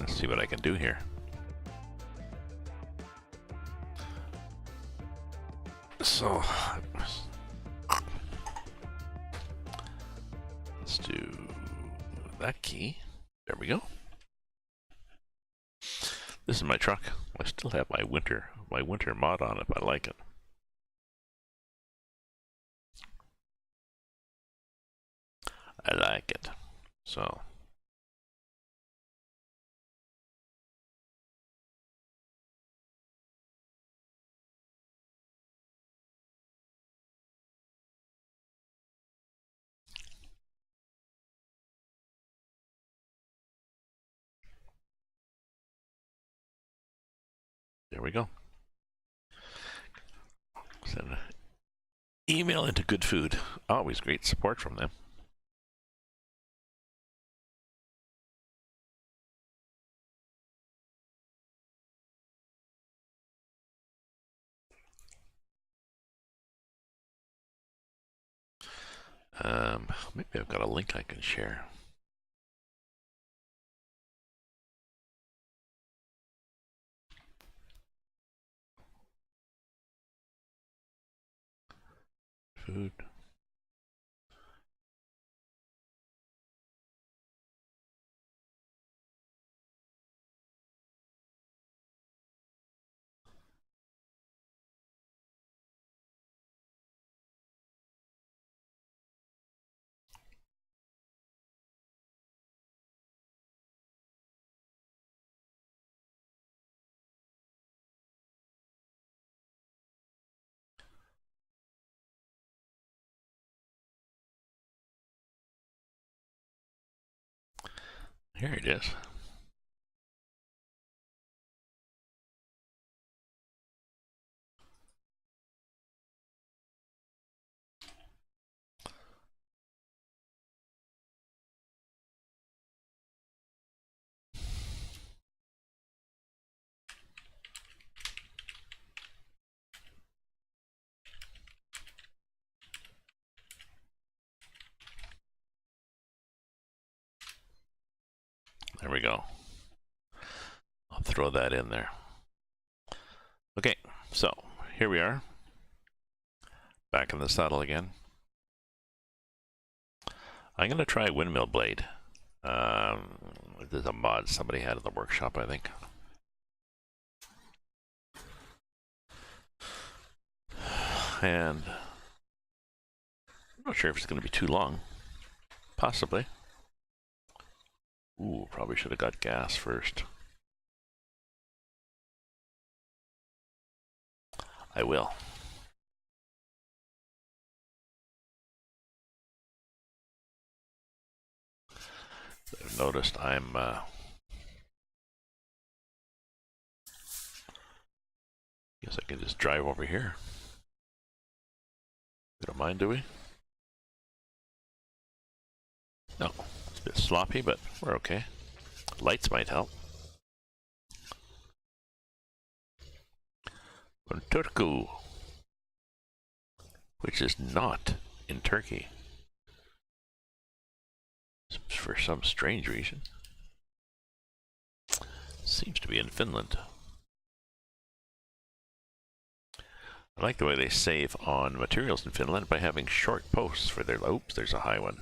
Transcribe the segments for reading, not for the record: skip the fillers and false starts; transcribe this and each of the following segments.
Let's see what I can do here. So, let's do that key. There we go. This is my truck. I still have my winter mod on it. I like it. I like it. So. There we go. Send an email into Good Food. Always great support from them. Maybe I've got a link I can share. Food. Here it is. There we go. I'll throw that in there. Okay, so here we are. Back in the saddle again. I'm going to try windmill blade. There's a mod somebody had in the workshop, I think. And I'm not sure if it's going to be too long. Possibly. Ooh, probably should have got gas first. I will. I've noticed I'm guess I can just drive over here. We don't mind, do we? No. It's a bit sloppy, but we're okay. Lights might help. From Turku, which is not in Turkey. For some strange reason. Seems to be in Finland. I like the way they save on materials in Finland by having short posts for their... Oops, there's a high one.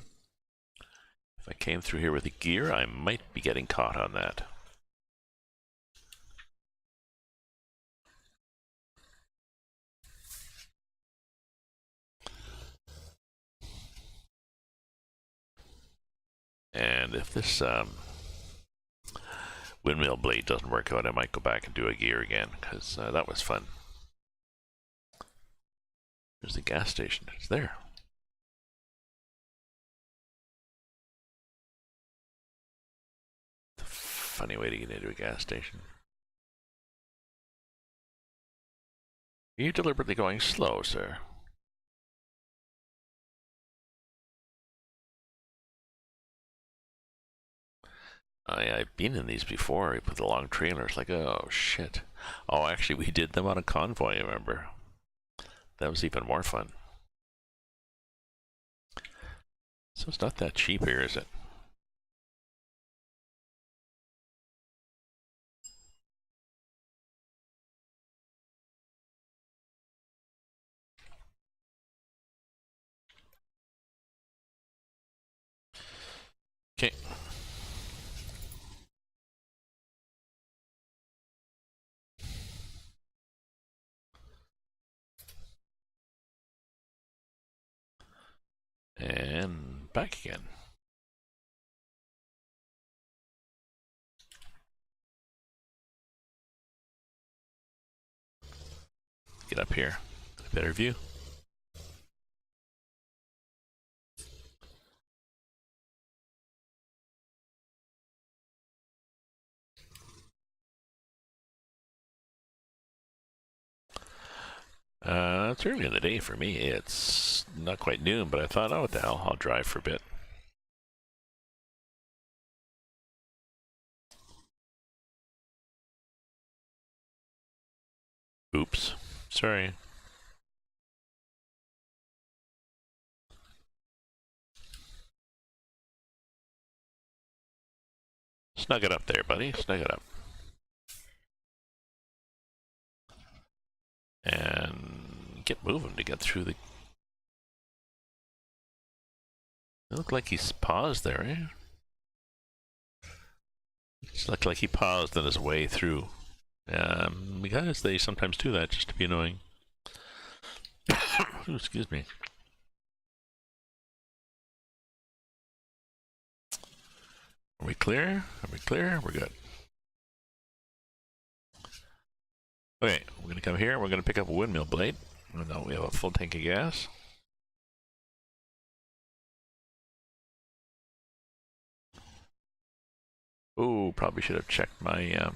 If I came through here with a gear, I might be getting caught on that. And if this windmill blade doesn't work out, I might go back and do a gear again, because that was fun. There's the gas station. It's there. Funny way to get into a gas station. Are you deliberately going slow, sir? I've been in these before. I put the long trailers like, oh shit. Oh, actually, we did them on a convoy, I remember. That was even more fun. So it's not that cheap here, is it? back again. Get up here. Get a better view. It's early in the day for me. It's not quite noon, but I thought, oh, what the hell, I'll drive for a bit. Oops. Sorry. Snug it up there, buddy. Snug it up. And get moving to get through the... It looked like he's paused there, eh? It looked like he paused on his way through. Because they sometimes do that just to be annoying. Ooh, excuse me. Are we clear? Are we clear? We're good. Okay, we're going to come here. We're going to pick up a windmill blade. Oh, no, we have a full tank of gas. Oh, probably should have checked my...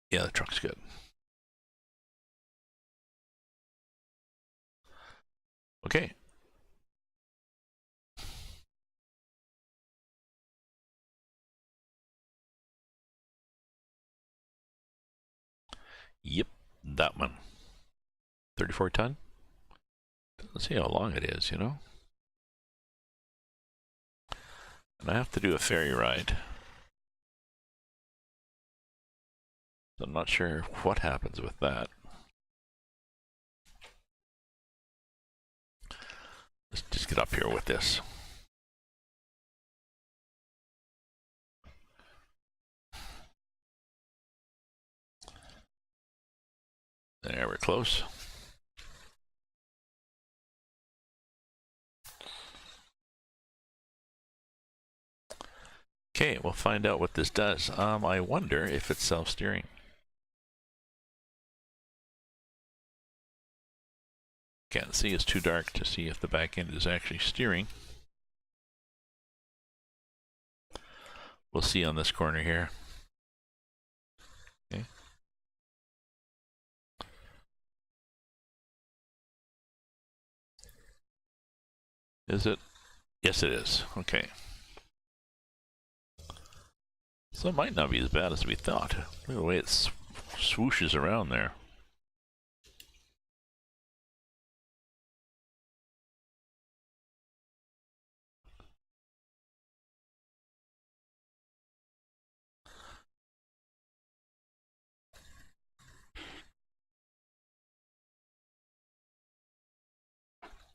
Yeah, the truck's good. Okay. Yep, that one. 34 ton? Let's see how long it is, you know? And I have to do a ferry ride. So I'm not sure what happens with that. Let's just get up here with this. There, we're close. Okay, we'll find out what this does. I wonder if it's self-steering. Can't see, it's too dark to see if the back end is actually steering. We'll see on this corner here. Okay. Is it? Yes, it is. Okay. So it might not be as bad as we thought. Look at the way it swooshes around there.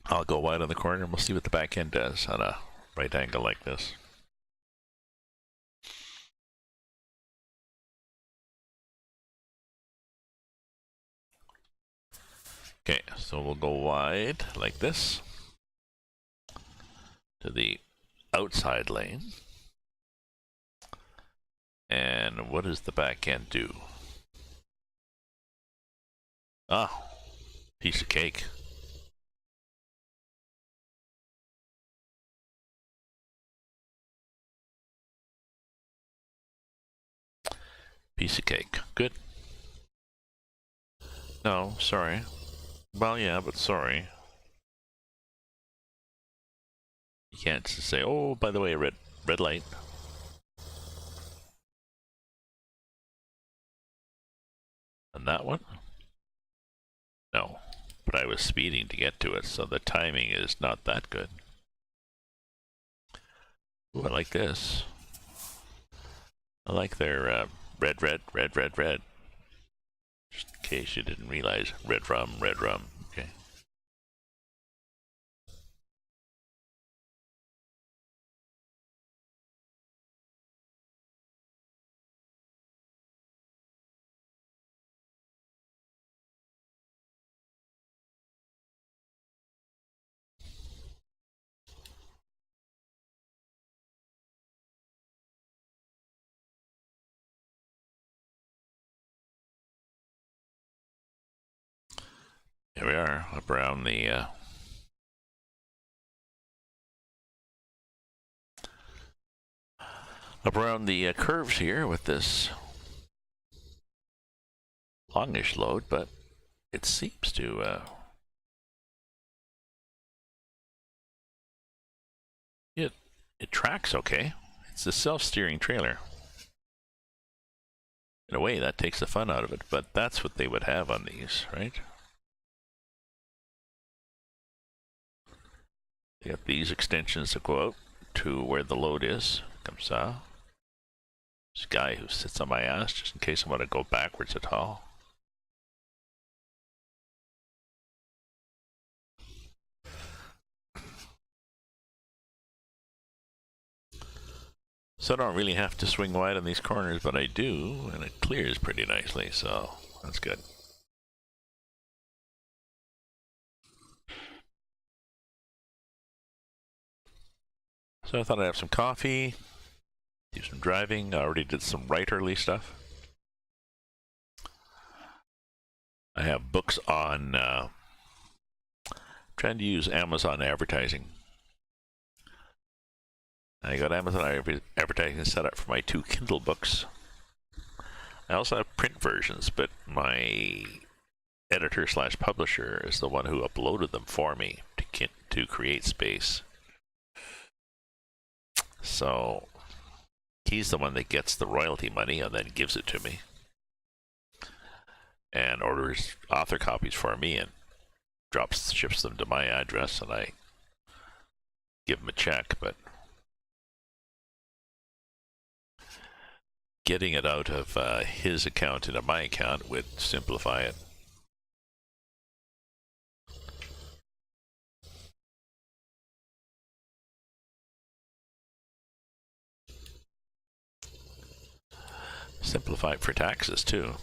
I'll go wide on the corner and we'll see what the back end does on a right angle like this. Okay, so we'll go wide like this to the outside lane. And what does the back end do? Ah, piece of cake. Piece of cake. Good. No, sorry. Well, yeah, but sorry. You can't just say, oh, by the way, red light. And that one? No. But I was speeding to get to it, so the timing is not that good. Ooh, I like this. I like their red. Just in case you didn't realize, red rum. Okay. There we are, up around the curves here with this longish load, but it seems to it tracks okay. It's a self-steering trailer. In a way, that takes the fun out of it, but that's what they would have on these, right? You got these extensions to go out to where the load is. Comme ça. This guy who sits on my ass just in case I want to go backwards at all. So I don't really have to swing wide on these corners, but I do, and it clears pretty nicely, so that's good. So I thought I'd have some coffee, do some driving. I already did some writerly stuff. I have books on trying to use Amazon advertising. I got Amazon advertising set up for my 2 Kindle books. I also have print versions, but my editor/publisher is the one who uploaded them for me to CreateSpace. So he's the one that gets the royalty money and then gives it to me and orders author copies for me and ships them to my address, and I give him a check. But getting it out of his account into my account would simplify it. Simplify it for taxes too.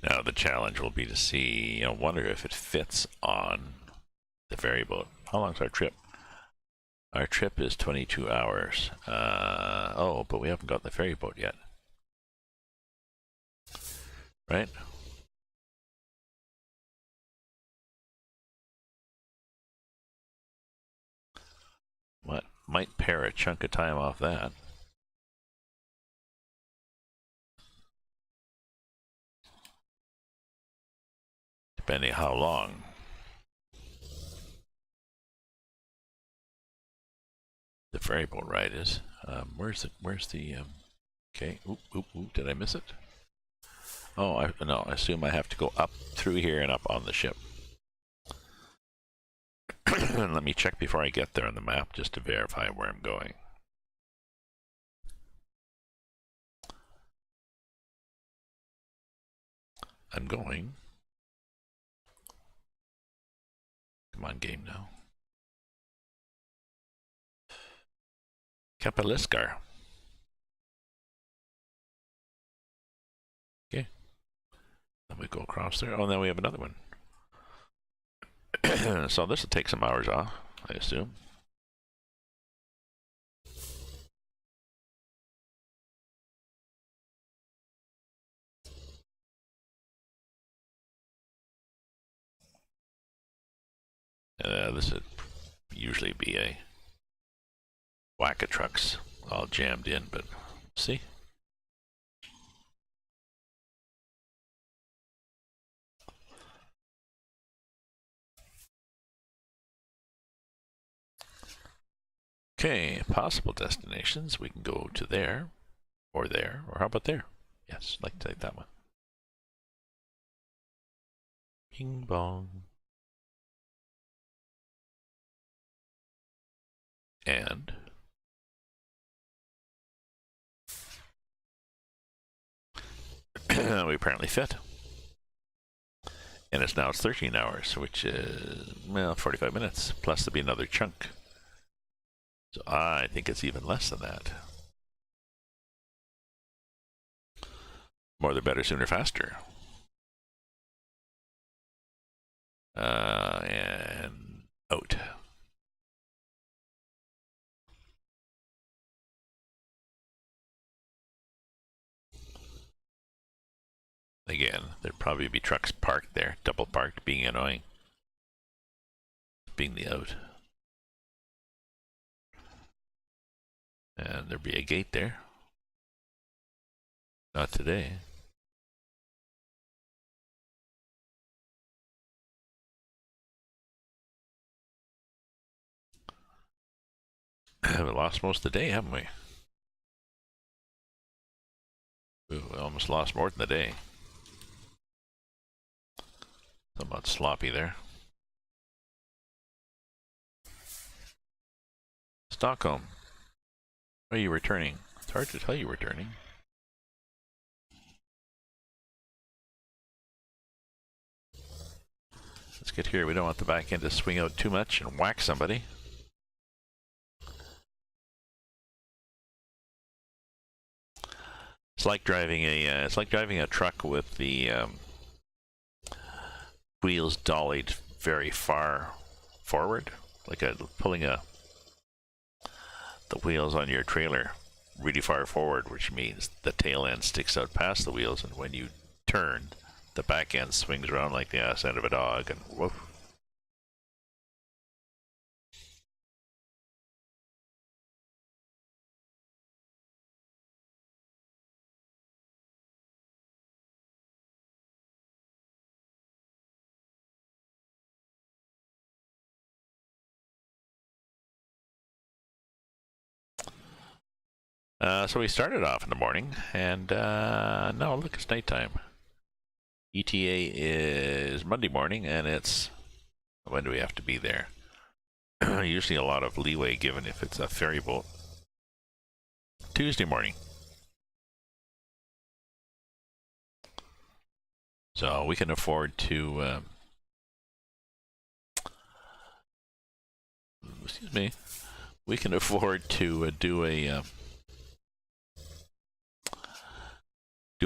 Now the challenge will be to see, wonder if it fits on the ferry boat. How long's our trip? Our trip is 22 hours. Oh, but we haven't got the ferry boat yet. Right? What? Might pare a chunk of time off that. Depending how long. The ferry boat ride is. Where's the okay, oop, did I miss it? Oh, no, I assume I have to go up through here and up on the ship. Let me check before I get there on the map just to verify where I'm going. I'm going. Come on, game now. Kapaliskar. Okay. Then we go across there. Oh, and then we have another one. So this will take some hours off, I assume. This would usually be a whack of trucks all jammed in, but see. Okay, possible destinations. We can go to there, or how about there? Yes, I'd like to take that one. Ping bong. And we apparently fit. And it's 13 hours, which is, well, 45 minutes. Plus there'll be another chunk. So I think it's even less than that. More the better, sooner, faster. And out. Again, there'd probably be trucks parked there, double parked, being annoying. Being the out. And there'd be a gate there. Not today. We lost most of the day, haven't we? Ooh, we almost lost more than the day. Somewhat sloppy there. Stockholm. Are you returning? It's hard to tell you returning. Let's get here. We don't want the back end to swing out too much and whack somebody. It's like driving a truck with the wheels dollied very far forward, like pulling the wheels on your trailer really far forward, which means the tail end sticks out past the wheels, and when you turn, the back end swings around like the ass end of a dog, and woof. So we started off in the morning, and no, look, it's nighttime. ETA is Monday morning, and it's, when do we have to be there? Usually a lot of leeway given if it's a ferry boat. Tuesday morning. So we can afford to, excuse me, we can afford to do a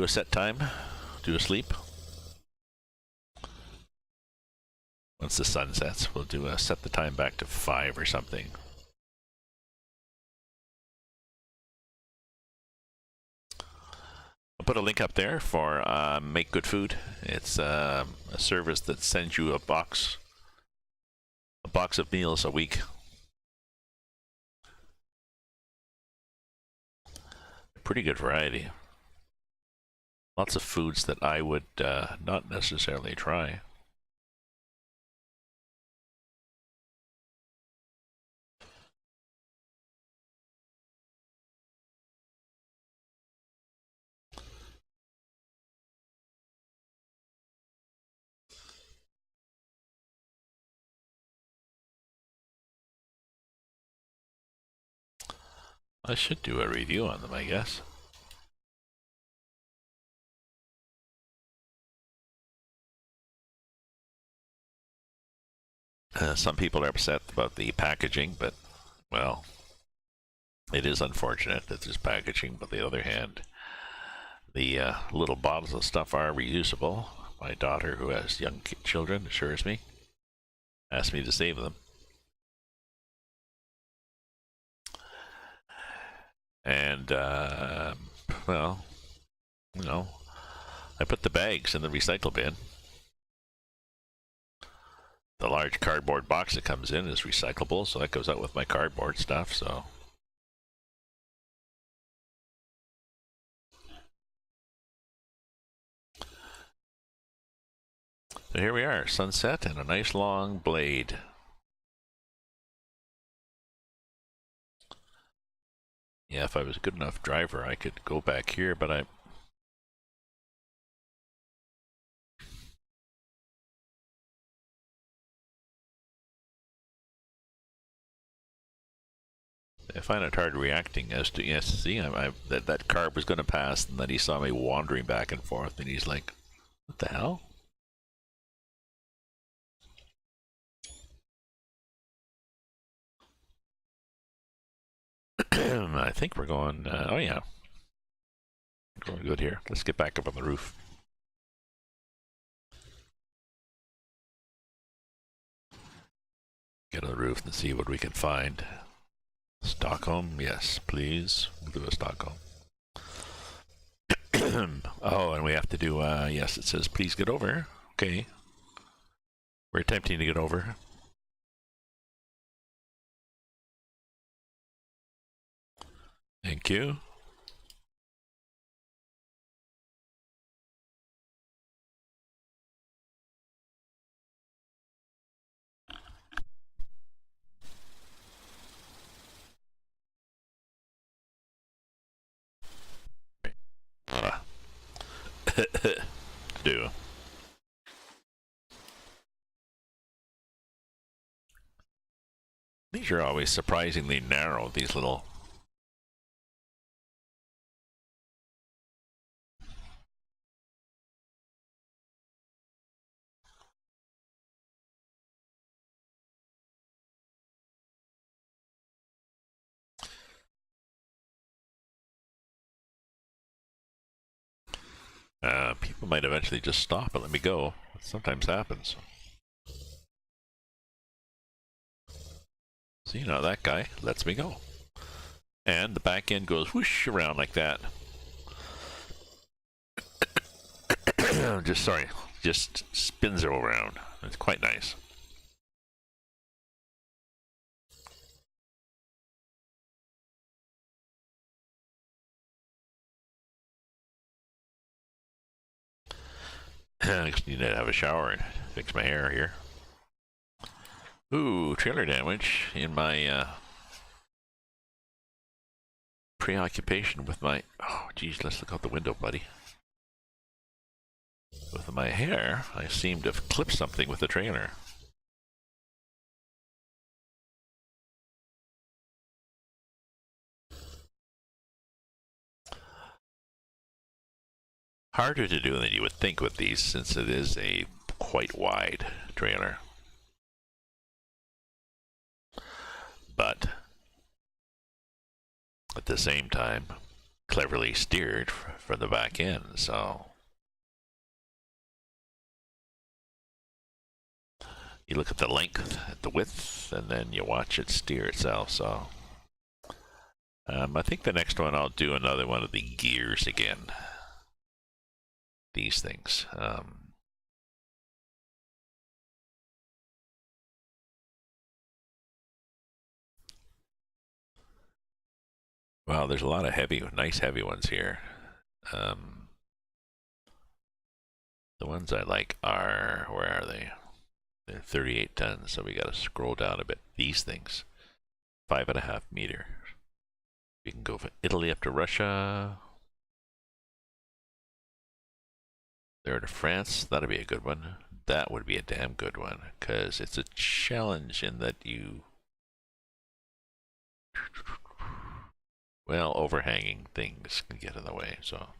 set time, do a sleep. Once the sun sets, we'll set the time back to 5 or something. I'll put a link up there for Make Good Food. It's a service that sends you a box of meals a week. Pretty good variety. Lots of foods that I would not necessarily try. I should do a review on them, I guess. Some people are upset about the packaging, but, well, it is unfortunate that there's packaging, but on the other hand, the little bottles of stuff are reusable. My daughter, who has young children, assures me, asked me to save them. And, well, you know, I put the bags in the recycle bin. The large cardboard box that comes in is recyclable, so that goes out with my cardboard stuff, so. So here we are, sunset and a nice long blade. Yeah, if I was a good enough driver, I could go back here, but I find it hard reacting as to, yes, see, that car was going to pass, and then he saw me wandering back and forth, and he's like, what the hell? I think we're going, oh yeah. Going good here. Let's get back up on the roof. Get on the roof and see what we can find. Stockholm, yes, please. We'll do a Stockholm. Oh, and we have to do, yes, it says please get over. Okay. We're attempting to get over. Thank you. Do. These are always surprisingly narrow, these little... people might eventually just stop and let me go. It sometimes happens. See, now that guy lets me go. And the back end goes whoosh around like that. Just spins it around. It's quite nice. I just need to have a shower and fix my hair here. Ooh, trailer damage in my preoccupation with my... Oh, geez, let's look out the window, buddy. With my hair, I seem to have clipped something with the trailer. Harder to do than you would think with these, since it is a quite wide trailer. But at the same time, cleverly steered from the back end, so... You look at the length, at the width, and then you watch it steer itself, so... I think the next one I'll do another one of the gears again. These things. Wow, there's a lot of nice heavy ones here. The ones I like are, where are they? They're 38 tons, so we gotta scroll down a bit. These things, 5.5 meters. We can go from Italy up to Russia. There to France, that'd be a good one. That would be a damn good one, because it's a challenge in that you... Well, overhanging things can get in the way, so...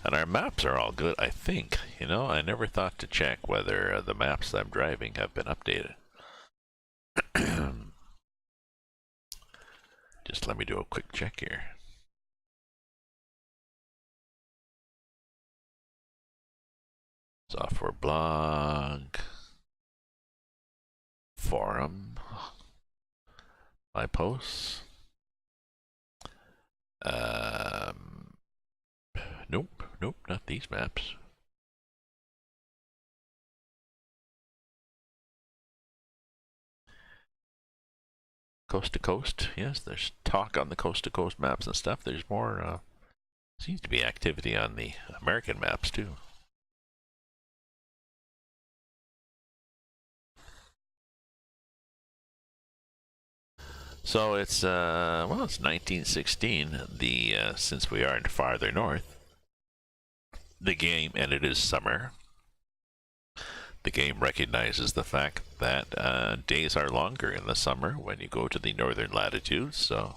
And our maps are all good, I think. You know, I never thought to check whether the maps I'm driving have been updated. Just let me do a quick check here. Software blog. Forum. My posts. Nope, not these maps. Coast to coast, yes, there's talk on the coast to coast maps and stuff. There's more, seems to be activity on the American maps too. So it's well, it's 1916. Since we are farther north, the game, and it is summer. The game recognizes the fact that days are longer in the summer when you go to the northern latitudes. So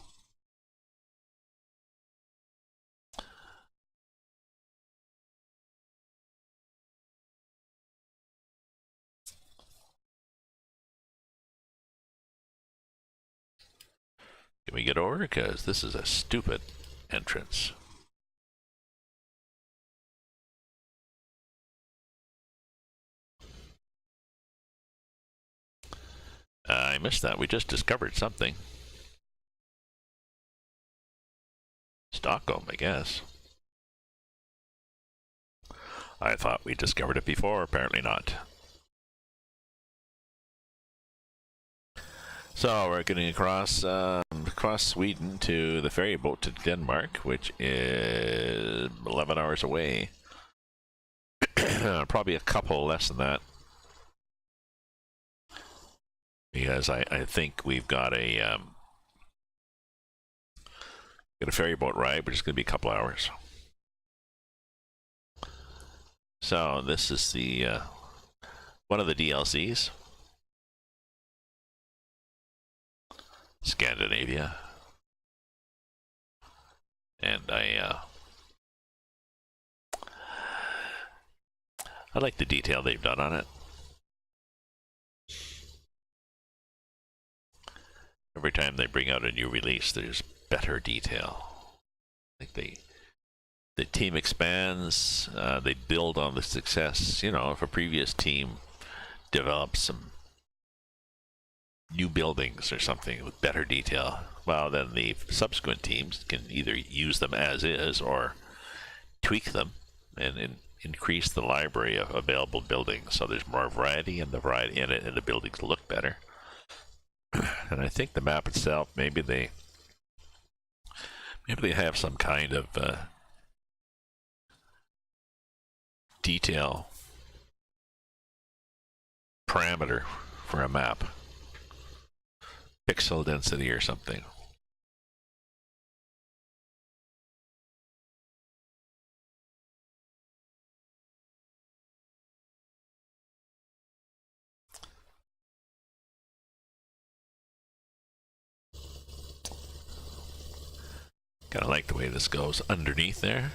can we get over? Because this is a stupid entrance. I missed that. We just discovered something. Stockholm, I guess. I thought we discovered it before. Apparently not. So we're getting across Sweden to the ferry boat to Denmark, which is 11 hours away. Probably a couple less than that. Because I think we've got a ferry boat ride, which is going to be a couple hours. So this is the one of the DLCs. Scandinavia. And I like the detail they've done on it. Every time they bring out a new release, there's better detail. Like the team expands, they build on the success. You know, if a previous team develops some new buildings or something with better detail, well, then the subsequent teams can either use them as is or tweak them and increase the library of available buildings. So there's more variety, and the variety in it, and the buildings look better. And I think the map itself, maybe they have some kind of detail parameter for a map, pixel density or something. Kind of like the way this goes underneath there.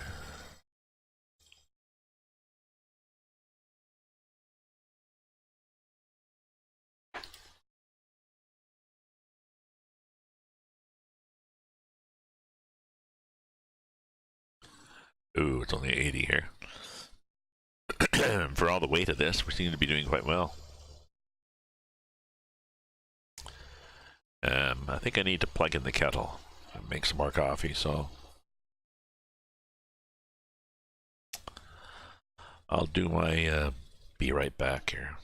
Ooh, it's only 80 here. For all the weight of this, we seem to be doing quite well. I think I need to plug in the kettle and make some more coffee, so I'll do my be right back here.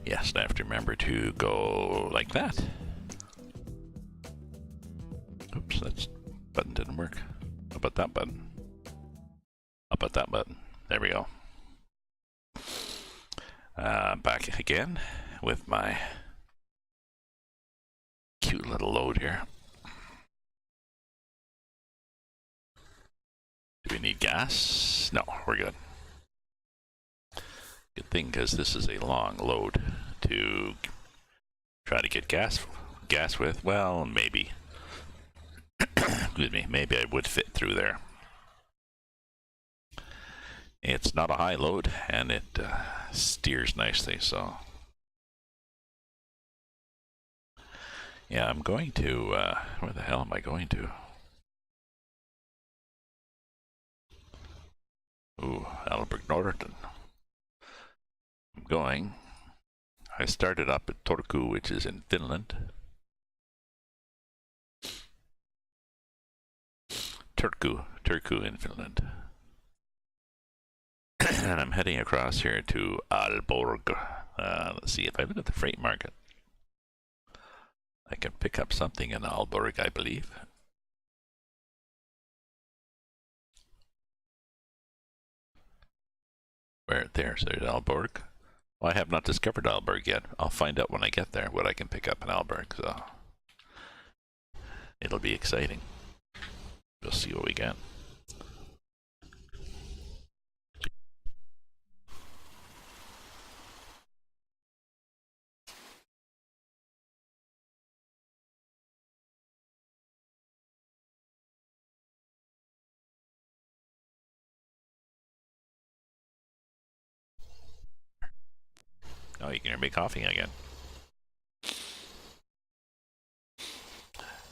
Yes, and I have to remember to go like that. Oops, that button didn't work. How about that button? How about that button? There we go. Back again with my cute little load here. Do we need gas? No, we're good. Good thing, because this is a long load to try to get gas with. Well, maybe. Excuse me. Maybe I would fit through there. It's not a high load, and it steers nicely, so... Yeah, I'm going to... where the hell am I going to? Ooh, Alberg Norton. I'm going... I started up at Turku, which is in Finland. Turku in Finland. And I'm heading across here to Aalborg. Let's see, if I look at the freight market, I can pick up something in Aalborg, I believe. There's Aalborg. Well, I have not discovered Aalborg yet. I'll find out when I get there what I can pick up in Aalborg, so it'll be exciting. We'll see what we get. Oh, you can hear me coughing again.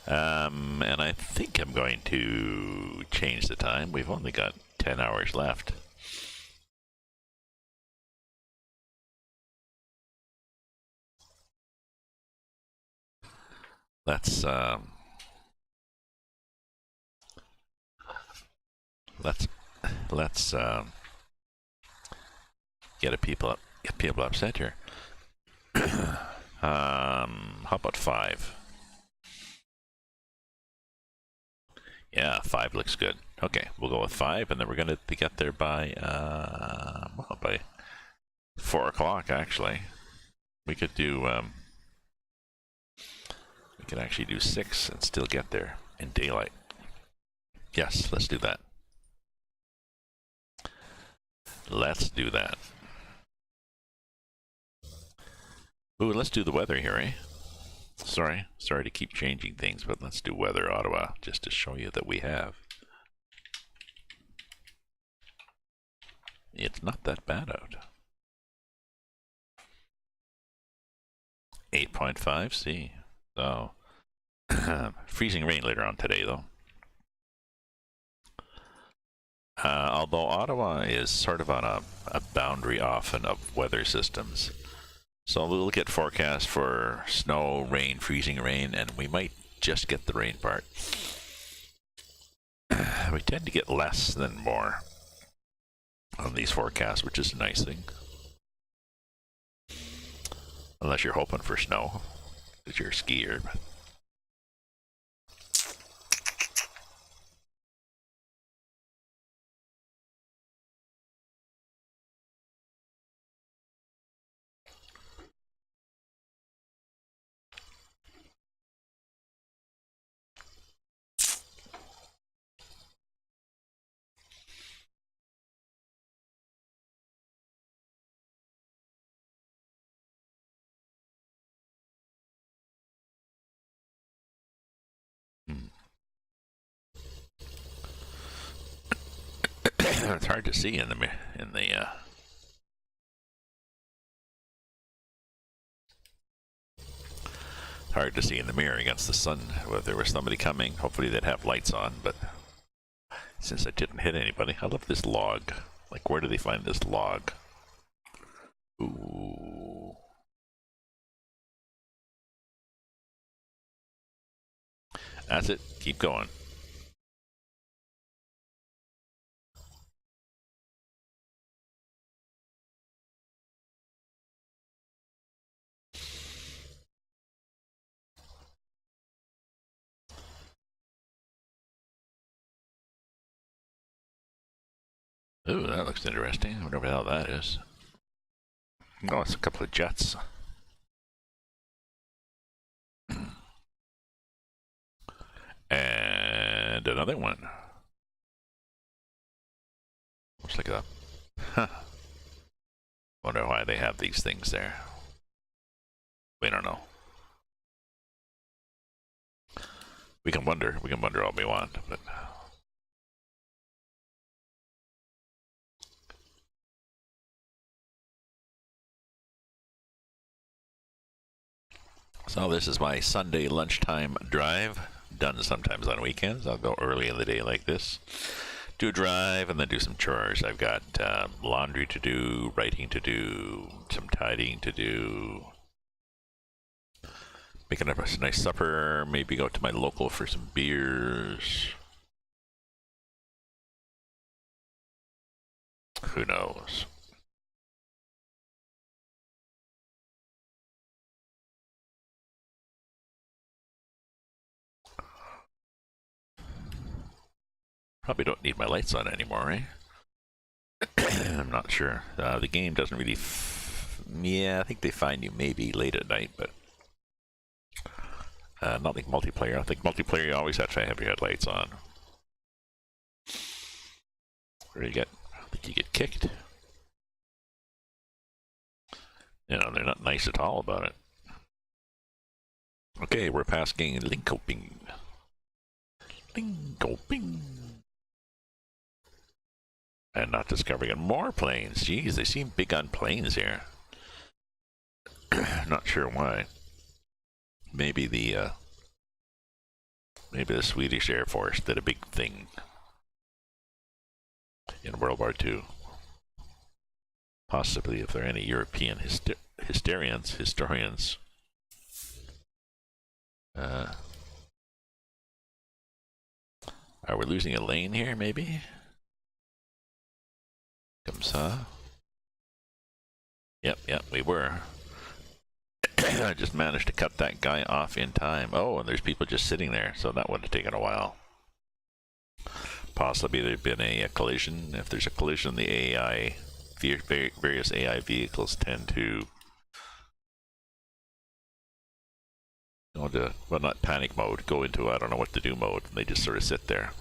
And I think I'm going to change the time. We've only got 10 hours left. Let's get people upset here. How about 5? Yeah, 5 looks good. Okay, we'll go with 5, and then we're going to get there by well, by 4 o'clock. Actually, we could do we could actually do 6 and still get there in daylight. Yes, let's do that. Let's do that. Ooh, let's do the weather here, eh? Sorry to keep changing things, but let's do weather Ottawa just to show you that we have. It's not that bad out. 8.5 C. So freezing rain later on today, though. Although Ottawa is sort of on a boundary often of weather systems. So we'll get forecast for snow, rain, freezing rain, and we might just get the rain part. We tend to get less than more on these forecasts, which is a nice thing. Unless you're hoping for snow, because you're a skier. It's hard to see in the hard to see in the mirror against the sun. If there was somebody coming, hopefully they'd have lights on, but since I didn't hit anybody, I love this log. Like, where do they find this log? Ooh. That's it. Keep going. Ooh, that looks interesting. I wonder what the hell that is. Oh, it's a couple of jets. And another one. Looks like a... Huh. Wonder why they have these things there. We don't know. We can wonder all we want, but... So this is my Sunday lunchtime drive, done sometimes on weekends. I'll go early in the day like this, do a drive, and then do some chores. I've got laundry to do, writing to do, some tidying to do, making up a nice supper, maybe go to my local for some beers. Who knows? Probably don't need my lights on anymore, eh? I'm not sure. The game doesn't really... yeah, I think they find you maybe late at night, but... not like multiplayer. I think multiplayer you always have to have your headlights on. Where do you get... I think you get kicked. You know, they're not nice at all about it. Okay, we're passing Linkoping. Linkoping. And not discovering more planes. Jeez, they seem big on planes here. Not sure why. Maybe the Swedish Air Force did a big thing in World War II. Possibly, if there are any European historians. Are we losing a lane here, maybe? Comme ça. Yep, we were. I just managed to cut that guy off in time. Oh, and there's people just sitting there, so that would have taken a while. Possibly there'd been a collision. If there's a collision, the AI, various AI vehicles tend to go into, well, not panic mode, go into I don't know what to do mode, and they just sort of sit there.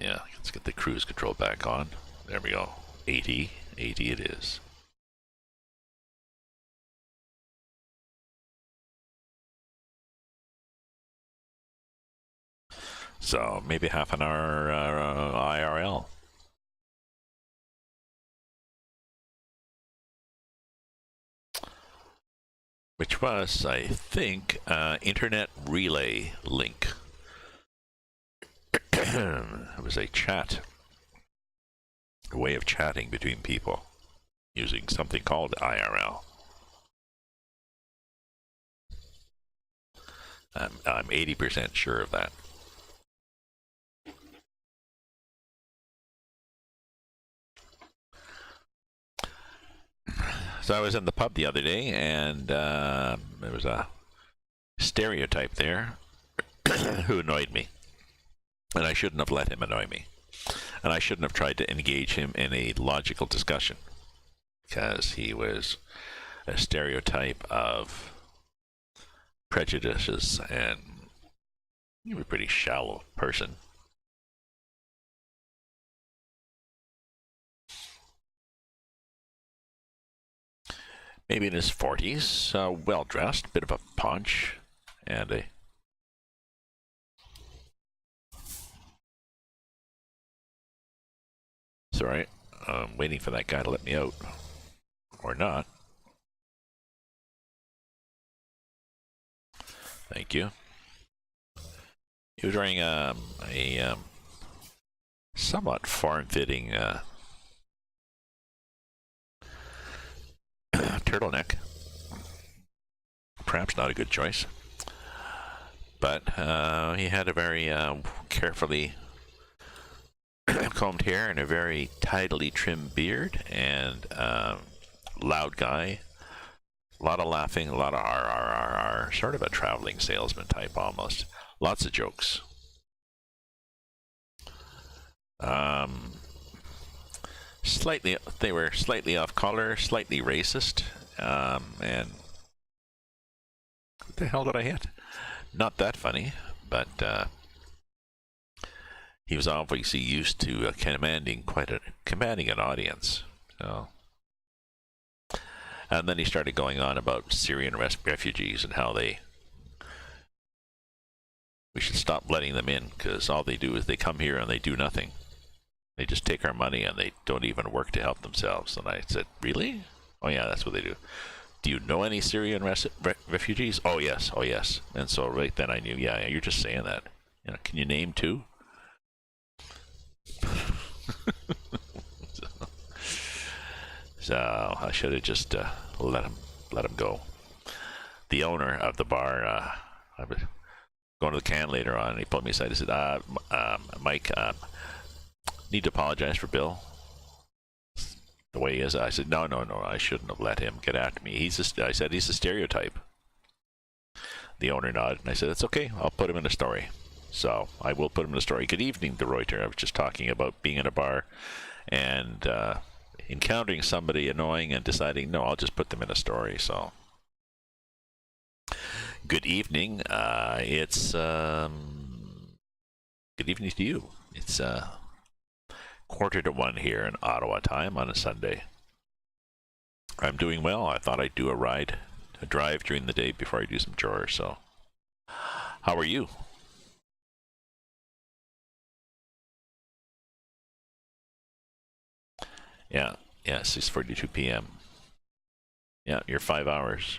Yeah, let's get the cruise control back on. There we go. 80 it is. So maybe half an hour IRL. Which was, I think, internet relay link. It was a way of chatting between people using something called IRL. I'm 80% sure of that. So I was in the pub the other day, and there was a stereotype there who annoyed me. And I shouldn't have let him annoy me. And I shouldn't have tried to engage him in a logical discussion, because he was a stereotype of prejudices, and he was a pretty shallow person. Maybe in his 40s, well-dressed, bit of a paunch, and a... Sorry, I'm waiting for that guy to let me out. Or not. Thank you. He was wearing a somewhat form-fitting turtleneck. Perhaps not a good choice. But he had a very carefully combed hair and a very tidily trimmed beard, and loud guy. A lot of laughing, a lot of R, sort of a traveling salesman type almost. Lots of jokes. They were slightly off color, slightly racist, and what the hell did I hit? Not that funny, but he was obviously used to commanding an audience. So, and then he started going on about Syrian refugees and how we should stop letting them in, because all they do is they come here and they do nothing. They just take our money and they don't even work to help themselves. And I said, really? Oh yeah, that's what they do. Do you know any Syrian refugees? Oh yes, oh yes. And so right then I knew, yeah, you're just saying that. You know, can you name two? So I should have just let him go. The owner of the bar, I was going to the can later on, and he pulled me aside and said, Mike, need to apologize for Bill. The way he is. I said, no, I shouldn't have let him get after me. I said, he's a stereotype. The owner nodded, and I said, it's okay, I'll put him in a story. So I will put him in a story. Good evening, De Reuter. I was just talking about being in a bar and encountering somebody annoying and deciding, no, I'll just put them in a story. So good evening. It's good evening to you. It's 1:45 here in Ottawa time on a Sunday. I'm doing well. I thought I'd do a drive during the day before I do some chores. So how are you? Yeah, 6:42 p.m. Yeah, you're 5 hours.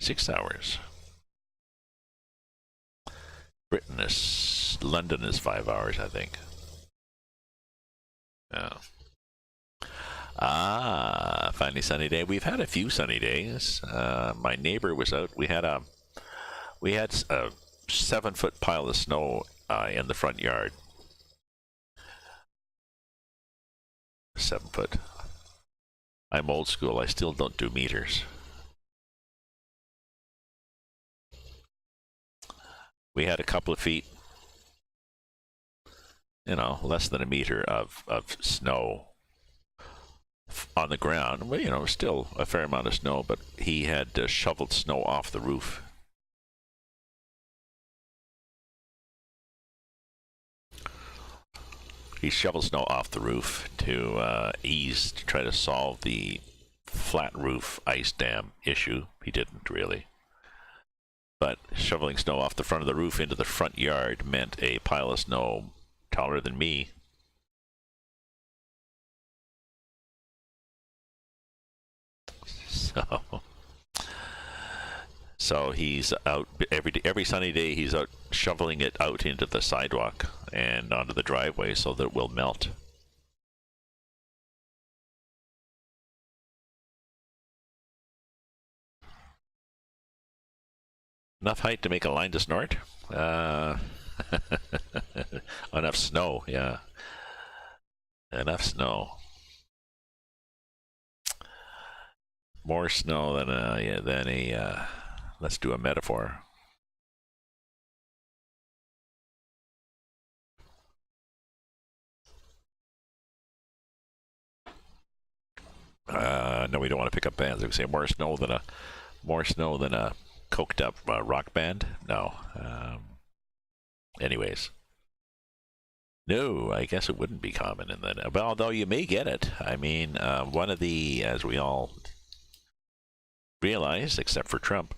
6 hours. London is 5 hours, I think. Yeah. Finally sunny day. We've had a few sunny days. My neighbor was out. We had a 7-foot pile of snow in the front yard. 7 foot. I'm old school. I still don't do meters. We had a couple of feet, less than a meter of snow on the ground. Well, still a fair amount of snow, but he had shoveled snow off the roof. He shoveled snow off the roof to try to solve the flat roof ice dam issue. He didn't really. But shoveling snow off the front of the roof into the front yard meant a pile of snow taller than me. So he's out every sunny day. He's out shoveling it out into the sidewalk and onto the driveway so that it will melt. Enough height to make a line to snort? Enough snow, yeah. Enough snow. More snow than a let's do a metaphor. No, we don't want to pick up bands. We say more snow than a coked up rock band. No. Anyways. No, I guess it wouldn't be common in that. But although you may get it. I mean, one of the, as we all realize, except for Trump,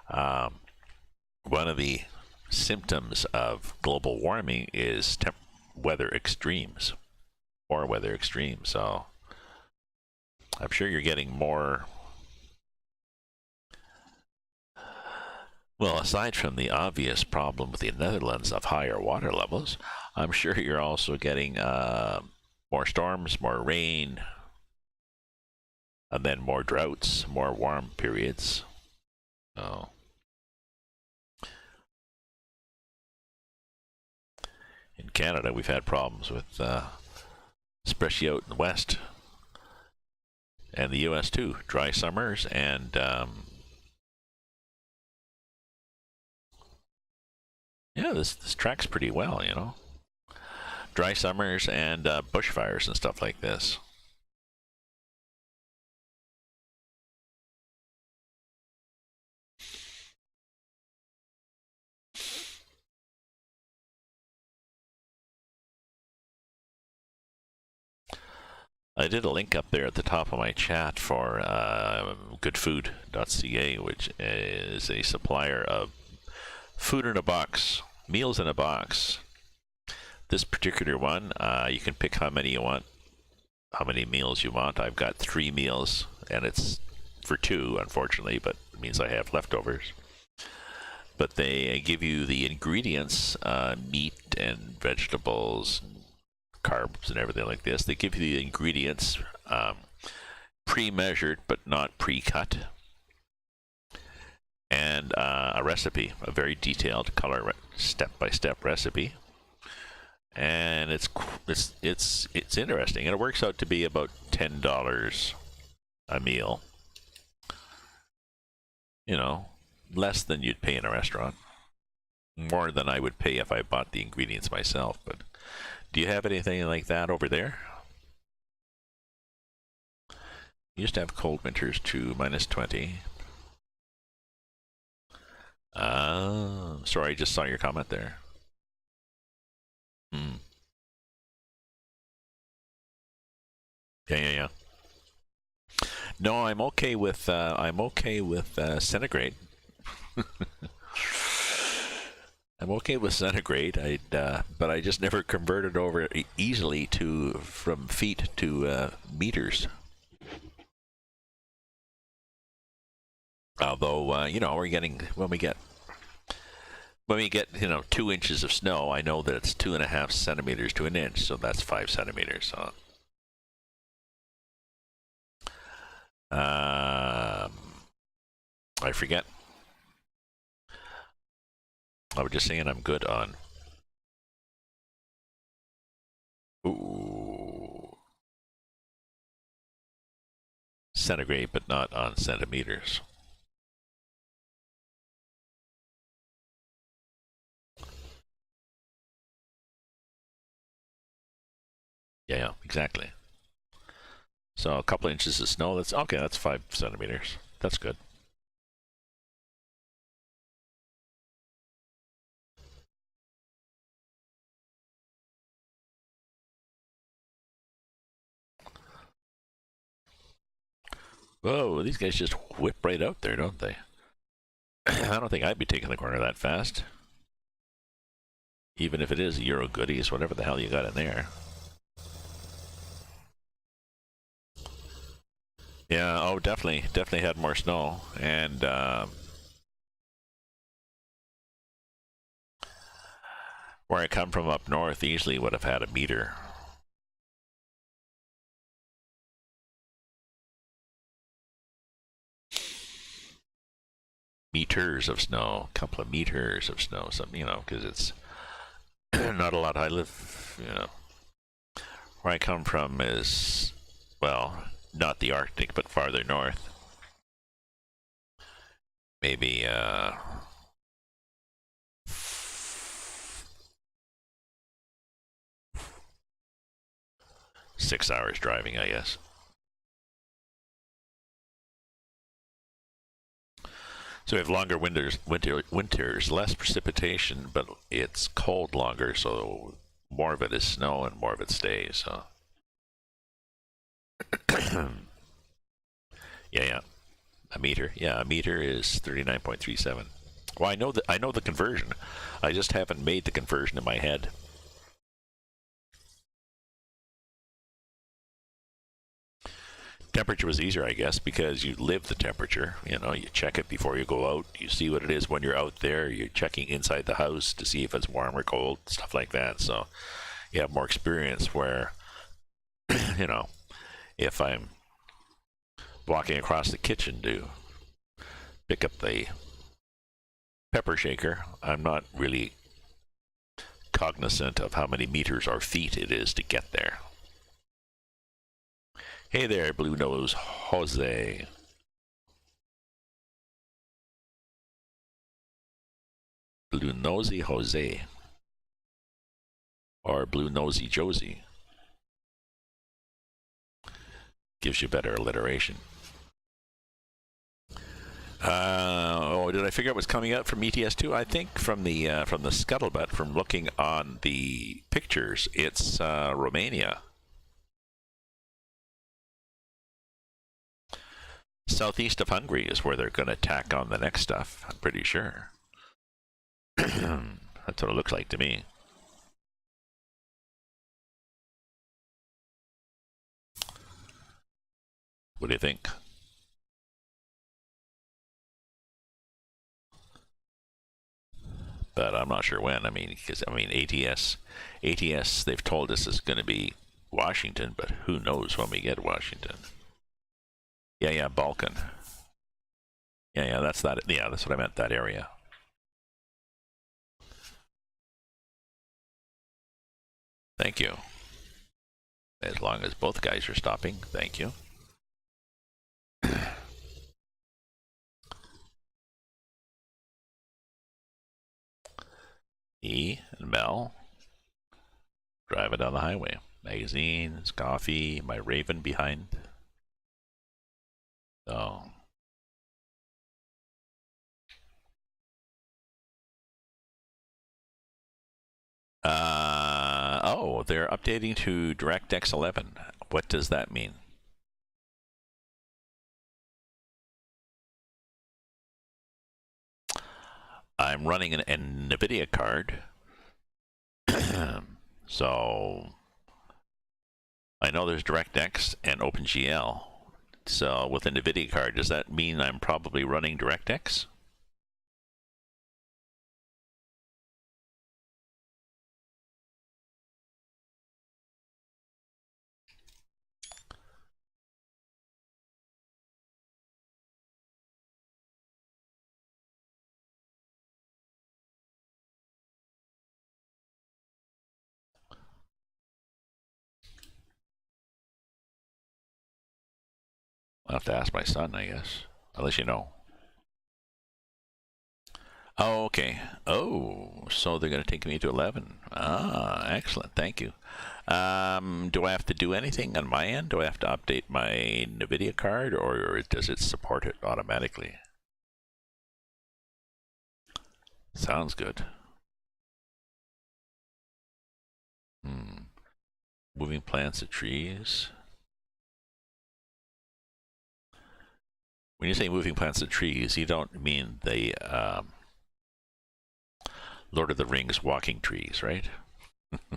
one of the symptoms of global warming is weather extremes, or weather extremes. So I'm sure you're getting more. Well, aside from the obvious problem with the Netherlands of higher water levels, I'm sure you're also getting more storms, more rain, and then more droughts, more warm periods. Oh. In Canada, we've had problems with, especially out in the west, and the U.S. too. Dry summers and yeah, this tracks pretty well, you know. Dry summers and bushfires and stuff like this. I did a link up there at the top of my chat for goodfood.ca, which is a supplier of food in a box, meals in a box. This particular one, you can pick how many you want, how many meals you want. I've got 3 meals, and it's for 2, unfortunately, but it means I have leftovers. But they give you the ingredients, meat and vegetables, carbs and everything like this. They give you the ingredients pre-measured but not pre-cut, and a recipe, a very detailed color step-by-step recipe, and it's interesting, and it works out to be about $10 a meal. You know, less than you'd pay in a restaurant, more than I would pay if I bought the ingredients myself. But do you have anything like that over there? You used to have cold winters to -20. Sorry, I just saw your comment there. Yeah. No, I'm okay with centigrade. I'm okay with centigrade. But I just never converted over easily from feet to meters. Although you know, when we get 2 inches of snow, I know that it's 2.5 centimeters to an inch, so that's 5 centimeters. So. I forget. I was just saying I'm good on. Ooh. Centigrade, but not on centimeters. Yeah, exactly. So a couple inches of snow, that's okay, that's 5 centimeters. That's good. Whoa, these guys just whip right out there, don't they? I don't think I'd be taking the corner that fast. Even if it is Euro goodies, whatever the hell you got in there. Yeah, oh, definitely had more snow. And where I come from up north, easily would have had a meter. Meters of snow, a couple of meters of snow, something, you know, because it's not a lot. I live, you know, where I come from is, well, not the Arctic, but farther north. Maybe 6 hours driving, I guess. So we have longer winters, less precipitation, but it's cold longer, so more of it is snow and more of it stays. So. Yeah. A meter. Yeah, a meter is 39.37. Well, I know the conversion. I just haven't made the conversion in my head. Temperature was easier, I guess, because you live the temperature. You know, you check it before you go out. You see what it is when you're out there. You're checking inside the house to see if it's warm or cold, stuff like that. So you have more experience where, you know, if I'm walking across the kitchen to pick up the pepper shaker, I'm not really cognizant of how many meters or feet it is to get there. Hey there, Blue Nose Jose. Blue Nosy Jose. Or Blue Nosy Josie. Gives you better alliteration. Did I figure out what's coming out from ETS2? I think from the scuttlebutt, from looking on the pictures, it's Romania. Southeast of Hungary is where they're going to tack on the next stuff, I'm pretty sure. That's what it looks like to me. What do you think? But I'm not sure when. I mean, because ATS, they've told us is going to be Washington, but who knows when we get Washington? Yeah, Balkan. Yeah, that's that. Yeah, that's what I meant. That area. Thank you. As long as both guys are stopping, thank you. E and Mel driving down the highway. Magazines, coffee, my Raven behind. So. Oh, they're updating to DirectX 11. What does that mean? I'm running an NVIDIA card. So I know there's DirectX and OpenGL. So with an NVIDIA card, does that mean I'm probably running DirectX? I'll have to ask my son, I guess. Unless you know. Oh, okay. Oh, so they're going to take me to 11. Ah, excellent. Thank you. Do I have to do anything on my end? Do I have to update my NVIDIA card, or does it support it automatically? Sounds good. Moving plants to trees. When you say moving plants to trees, you don't mean the Lord of the Rings walking trees, right? Because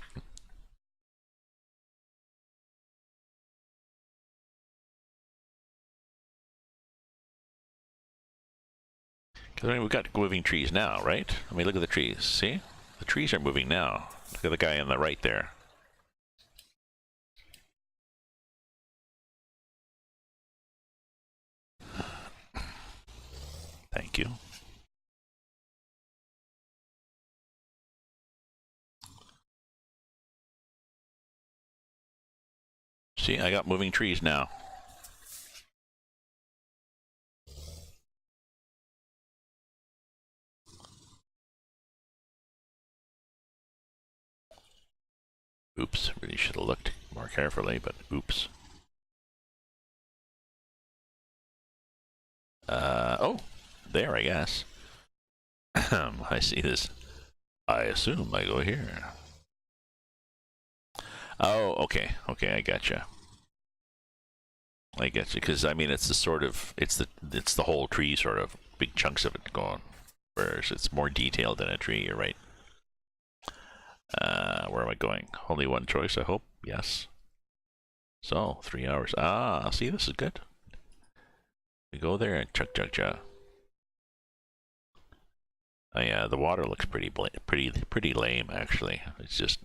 I mean, we've got moving trees now, right? I mean, look at the trees. See? The trees are moving now. Look at the guy on the right there. Thank you. See, I got moving trees now. Oops, really should have looked more carefully, but oops. Oh, there, I guess. I see this. I assume I go here. Oh, okay, I gotcha. I get you, because I mean it's the sort of it's the whole tree, sort of big chunks of it going, whereas it's more detailed than a tree. You're right. Where am I going? Only one choice, I hope. Yes. So 3 hours. Ah, see, this is good. We go there and chug. Oh yeah, the water looks pretty lame actually. It's just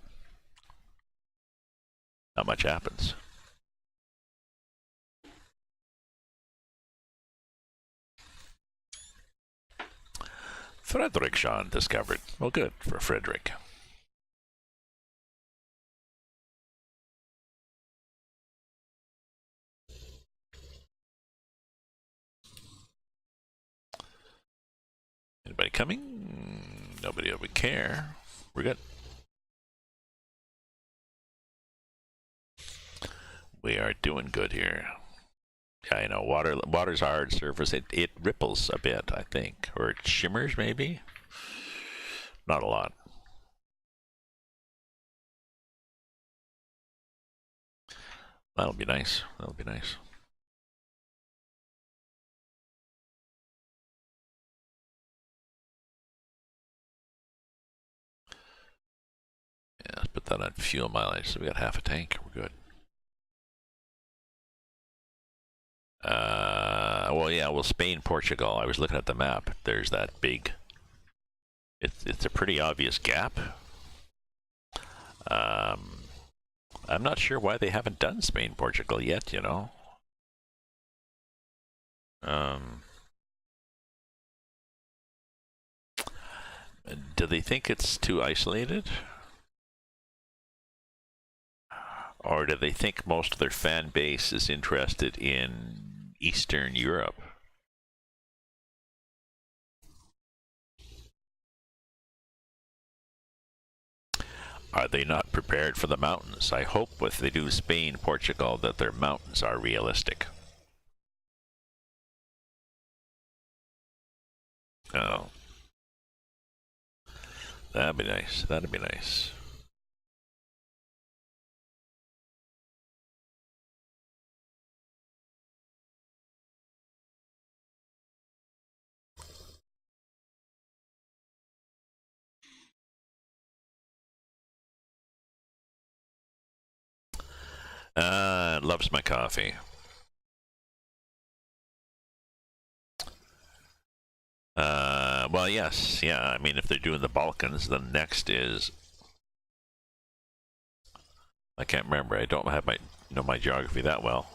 not much happens. Frederick Sean discovered. Well, good for Frederick. coming? Nobody would care. We're good. We are doing good here. Yeah, I know. Water's a hard surface. It ripples a bit, I think. Or it shimmers, maybe? Not a lot. That'll be nice. That'll be nice. Yeah, let's put that on fuel mileage. So we got half a tank. We're good. Well, yeah, well, Spain, Portugal. I was looking at the map. There's that big. It's a pretty obvious gap. I'm not sure why they haven't done Spain, Portugal yet. You know. Do they think it's too isolated? Or do they think most of their fan base is interested in Eastern Europe? Are they not prepared for the mountains? I hope if they do Spain, Portugal, that their mountains are realistic. Oh. That'd be nice. That'd be nice. Loves my coffee. Well, yes, yeah. I mean, if they're doing the Balkans, then next is. I can't remember. I don't have know my geography that well.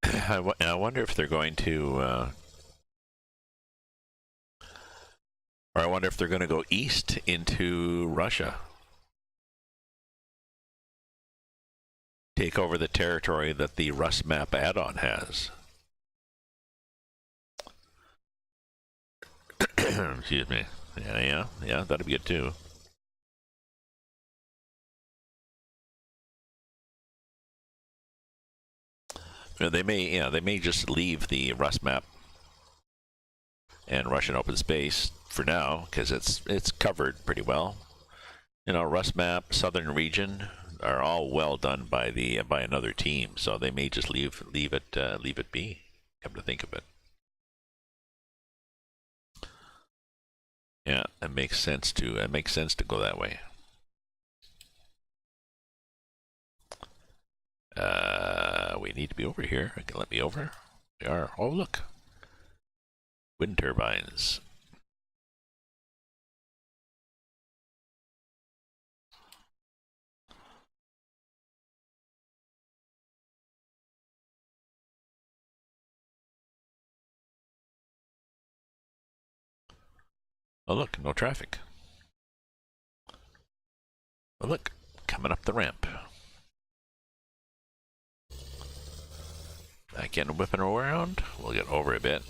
I wonder if they're going to. Or I wonder if they're going to go east into Russia. Take over the territory that the Rust map add-on has. Excuse me. Yeah, that'd be good too. They may just leave the Rust map and Russian open space for now because it's covered pretty well. You know, Rust map, Southern region are all well done by another team, so they may just leave it be. Come to think of it. Yeah, it makes sense to go that way. We need to be over here. Okay, let me over. We are. Oh, look. Wind turbines. Oh, look, no traffic. Oh, look, coming up the ramp. Back in, whipping around. We'll get over a bit.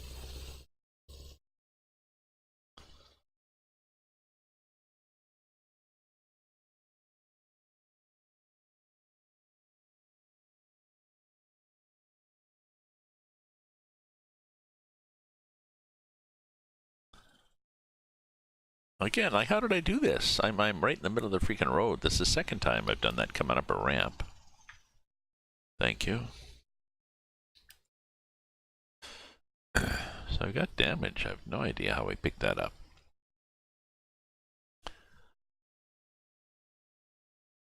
Again, like, how did I do this? I'm right in the middle of the freaking road. This is the second time I've done that coming up a ramp. Thank you. So I got damage. I have no idea how I picked that up.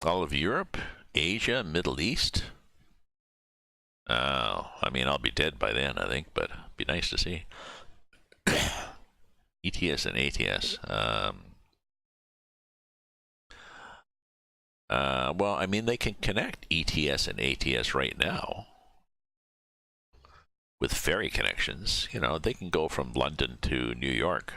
All of Europe, Asia, Middle East. Oh, I mean, I'll be dead by then, I think, but it'd be nice to see. ETS and ATS. Well, I mean, they can connect ETS and ATS right now with ferry connections. You know, they can go from London to New York.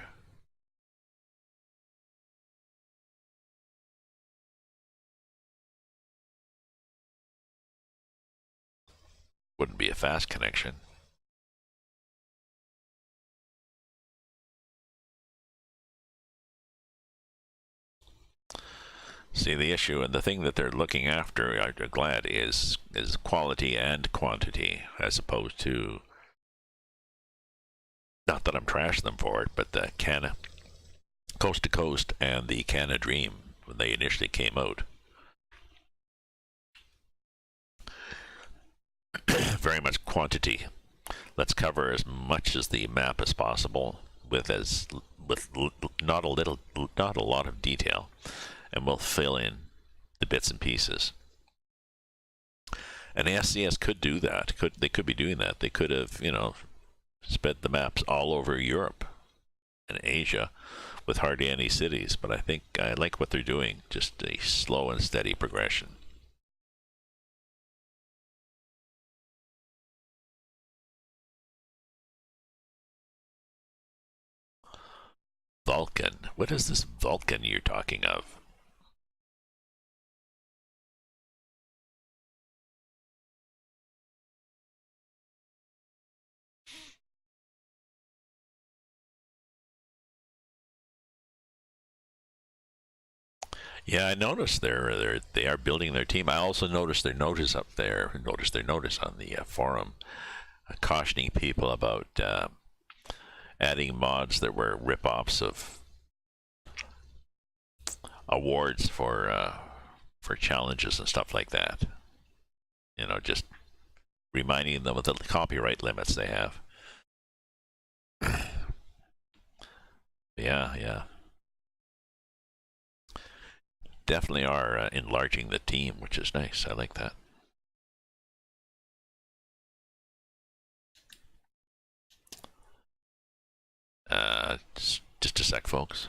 Wouldn't be a fast connection. See, the issue and the thing that they're looking after, I'm glad, is quality and quantity, as opposed to, not that I'm trashing them for it, but the Coast to Coast and the Canada Dream, when they initially came out. Very much quantity. Let's cover as much as the map as possible with not a lot of detail, and we'll fill in the bits and pieces. And SCS could do that. They could be doing that. They could have, spread the maps all over Europe and Asia with hardly any cities. But I think I like what they're doing. Just a slow and steady progression. Vulcan. What is this Vulcan you're talking of? Yeah, I noticed they are building their team. I also noticed their notice up there. Noticed their notice on the forum, cautioning people about adding mods that were rip-offs of awards for challenges and stuff like that. Just reminding them of the copyright limits they have. Yeah. Definitely are enlarging the team, which is nice. I like that. Just a sec, folks.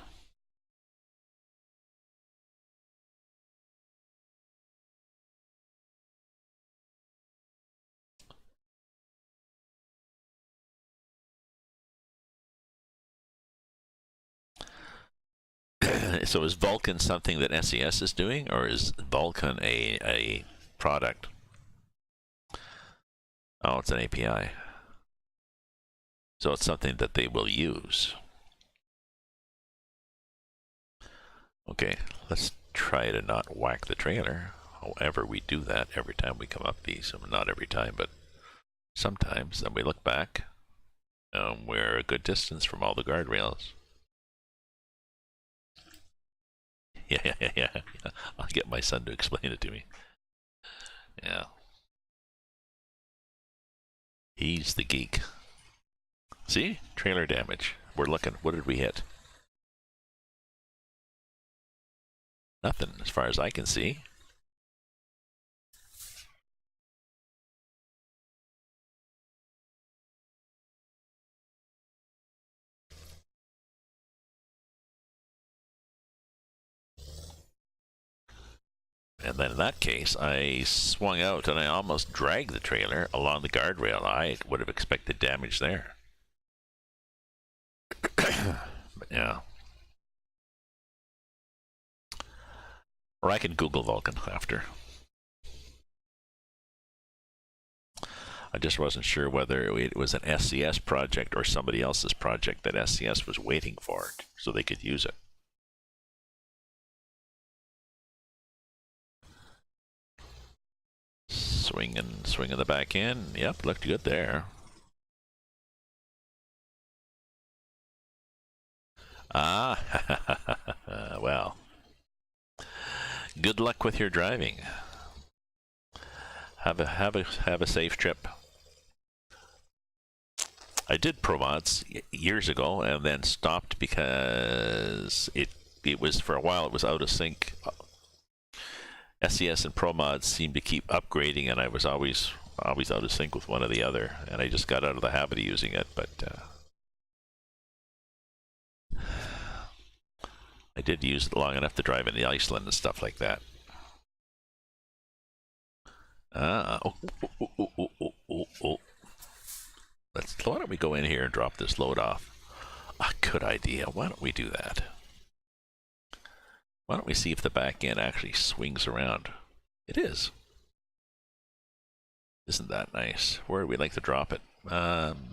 So is Vulcan something that SES is doing, or is Vulcan a product? Oh, it's an API. So it's something that they will use. Okay, let's try to not whack the trailer. However, we do that every time we come up these. Not every time, but sometimes. Then we look back. We're a good distance from all the guardrails. Yeah. I'll get my son to explain it to me. Yeah. He's the geek. See? Trailer damage. We're looking. What did we hit? Nothing, as far as I can see. And then in that case, I swung out and I almost dragged the trailer along the guardrail. I would have expected damage there. But yeah. Or I can Google Vulcan after. I just wasn't sure whether it was an SCS project or somebody else's project that SCS was waiting for so they could use it. Swinging the back end. Yep, looked good there. Ah, well. Good luck with your driving. Have a safe trip. I did Pro Mods years ago and then stopped because it was, for a while, it was out of sync. SCS and Pro Mods seemed to keep upgrading, and I was always out of sync with one or the other, and I just got out of the habit of using it. But I did use it long enough to drive in Iceland and stuff like that. Why don't we go in here and drop this load off? Good idea. Why don't we do that? Why don't we see if the back end actually swings around? It is. Isn't that nice? Where do we like to drop it?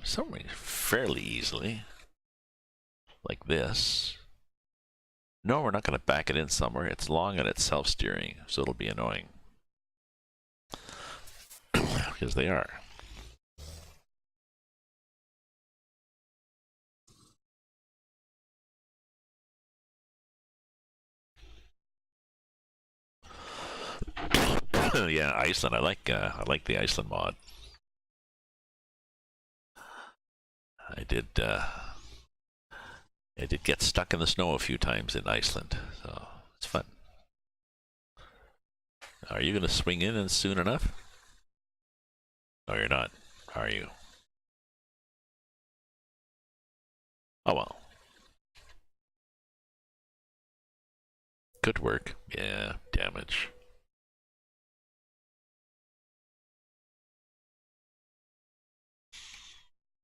Somewhere fairly easily. Like this. No, we're not going to back it in somewhere. It's long and it's self-steering, so it'll be annoying. Because they are. Yeah, Iceland. I like the Iceland mod. I did get stuck in the snow a few times in Iceland, so it's fun. Are you going to swing in soon enough? No, you're not, are you? Oh well. Good work. Yeah, damage.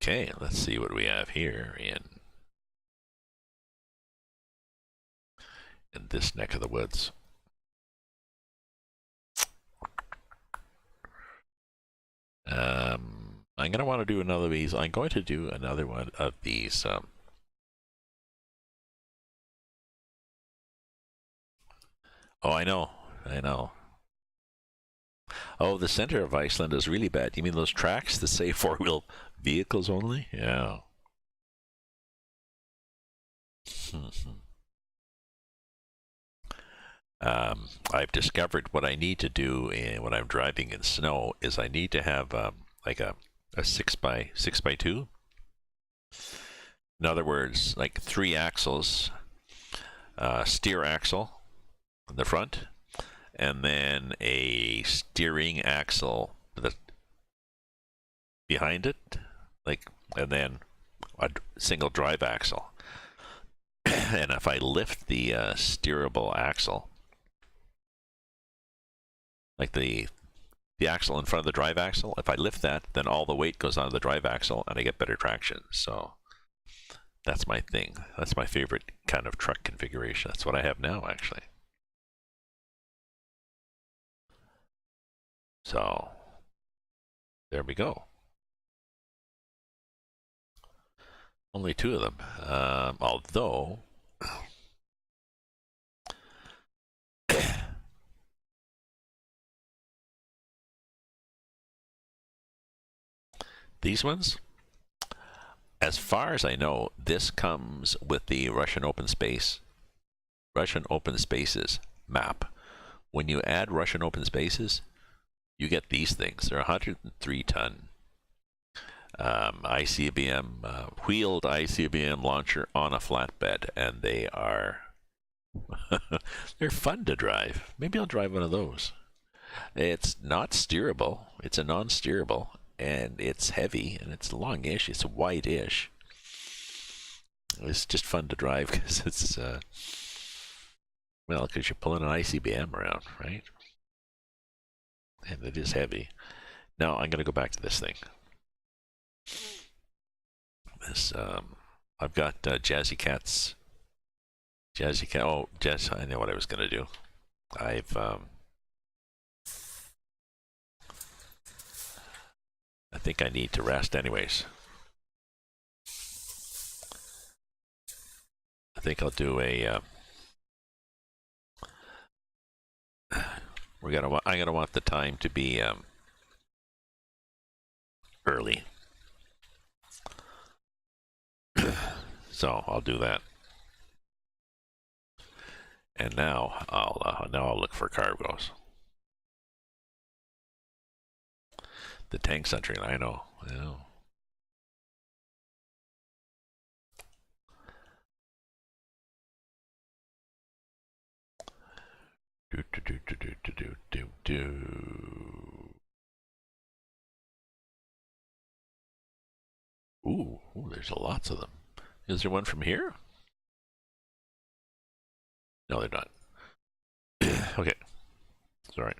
Okay, let's see what we have here in this neck of the woods. I'm going to want to do another of these. I'm going to do another one of these. Oh, I know. I know. Oh, the center of Iceland is really bad. You mean those tracks that say four-wheel vehicles only? Yeah. I've discovered what I need to do when I'm driving in snow is I need to have like a 6x2. In other words, like 3 axles, steer axle in the front, and then a steering axle behind it, like, and then a single drive axle. And if I lift the steerable axle, like the axle in front of the drive axle, if I lift that, then all the weight goes onto the drive axle and I get better traction. So that's my thing. That's my favorite kind of truck configuration. That's what I have now, actually. So there we go. Only 2 of them. Although these ones, as far as I know, this comes with the Russian Open Spaces map. When you add Russian Open Spaces, you get these things. They're 103-ton ICBM, wheeled ICBM launcher on a flatbed, and they are they're fun to drive. Maybe I'll drive one of those. It's not steerable. It's a non-steerable, and it's heavy, and it's longish. It's wide-ish. It's just fun to drive because it's well, because you're pulling an ICBM around, right? And it is heavy. Now I'm going to go back to this thing. This I've got Jazzy Cat. Oh, Jazz. I know what I was going to do. I've I think I need to rest anyways. I think I'll do a I'm gonna want the time to be early. So I'll do that. And now I'll look for cargoes. The tank centering, I know. Ooh, there's lots of them. Is there one from here? No, they're not. Okay. Sorry.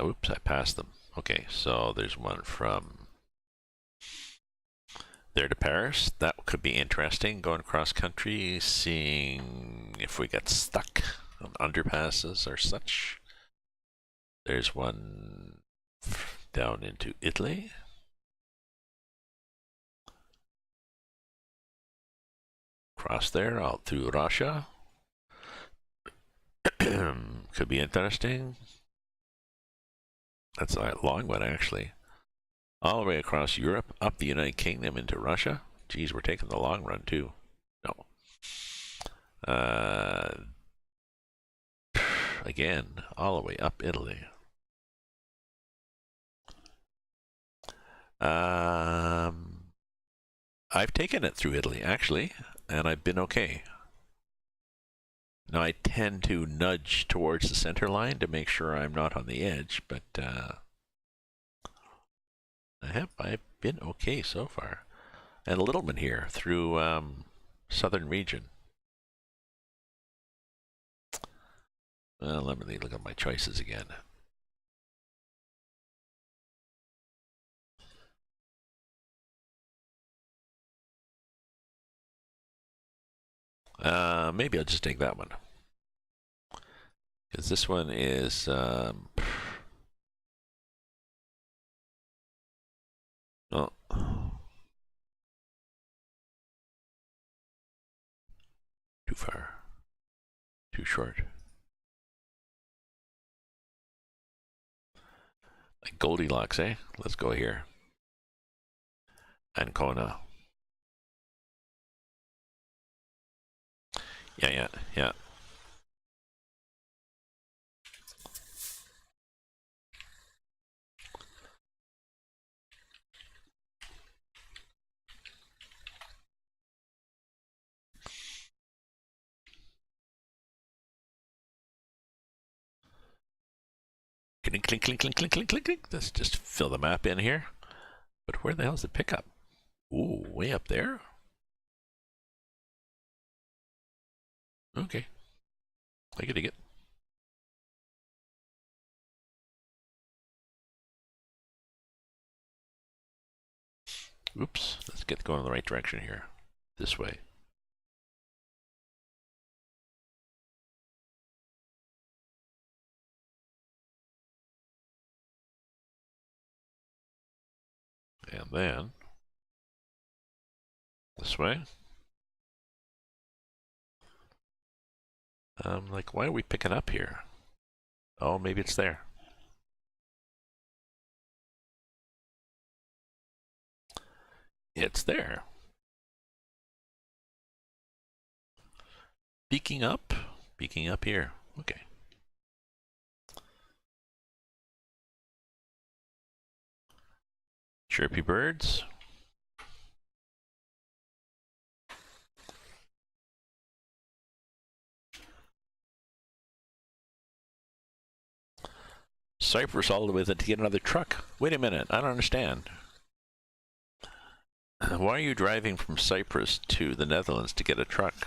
Oops, I passed them. Okay, so there's one from there to Paris. That could be interesting, going across country, seeing if we get stuck on underpasses or such. There's one down into Italy. Cross there, out through Russia. Could be interesting. That's a long one, actually. All the way across Europe, up the United Kingdom into Russia. Geez, we're taking the long run, too. No. Again, all the way up Italy. I've taken it through Italy, actually, and I've been okay. Now, I tend to nudge towards the center line to make sure I'm not on the edge, but I've been okay so far. And a little bit here through southern region. Well, let me look at my choices again. Maybe I'll just take that one. Because this one is... oh. Too far. Too short. Like Goldilocks, eh? Let's go here. Ancona. Yeah. Clink, clink, clink, clink, clink, clink, clink, clink. Let's just fill the map in here. But where the hell's the pickup? Ooh, way up there? Okay. I get it. Oops. Let's get going in the right direction here. This way. And then this way. Like, why are we picking up here? Oh, maybe it's there. It's there. Peeking up here. Okay. Chirpy birds. Cyprus all the way to get another truck. Wait a minute, I don't understand. Why are you driving from Cyprus to the Netherlands to get a truck?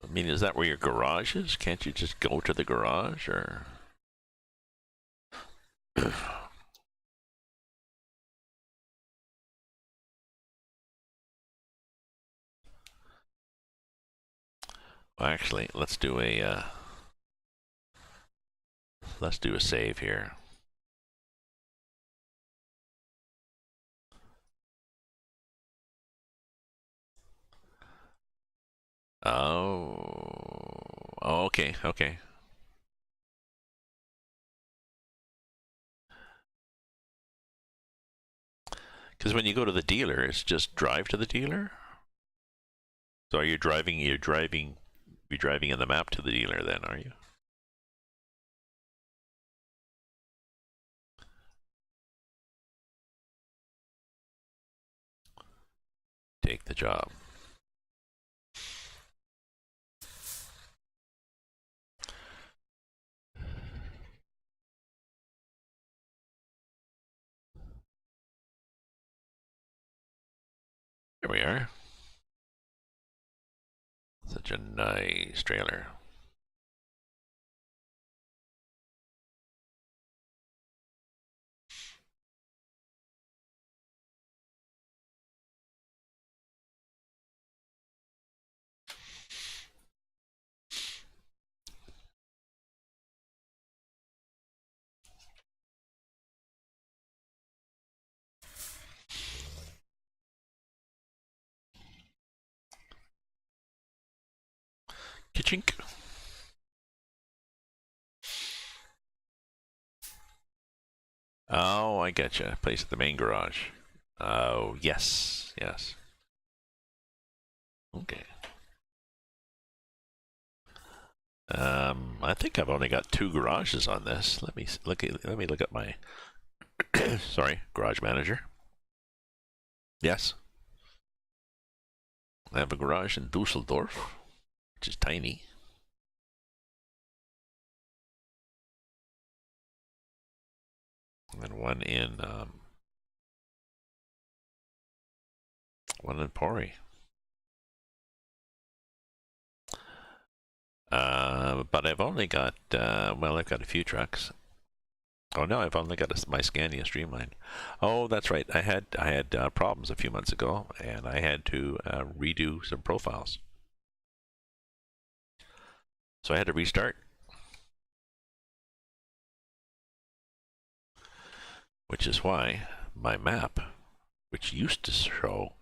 I mean, is that where your garage is? Can't you just go to the garage, or? Well, actually, let's do a save here. Oh, okay. Because when you go to the dealer, it's just drive to the dealer. So are you driving? You're driving in the map to the dealer, then, are you? Take the job. Here we are. Such a nice trailer. Ka-chink. Oh, I getcha. Place at the main garage. Oh, yes, yes. Okay. I think I've only got 2 garages on this. Let me look at my sorry, garage manager. Yes. I have a garage in Dusseldorf, which is tiny. And one in Pori. But I've only got well, I've got a few trucks. Oh no, I've only got my Scania Streamline. Oh, that's right. I had problems a few months ago, and I had to redo some profiles. So I had to restart, which is why my map, which used to show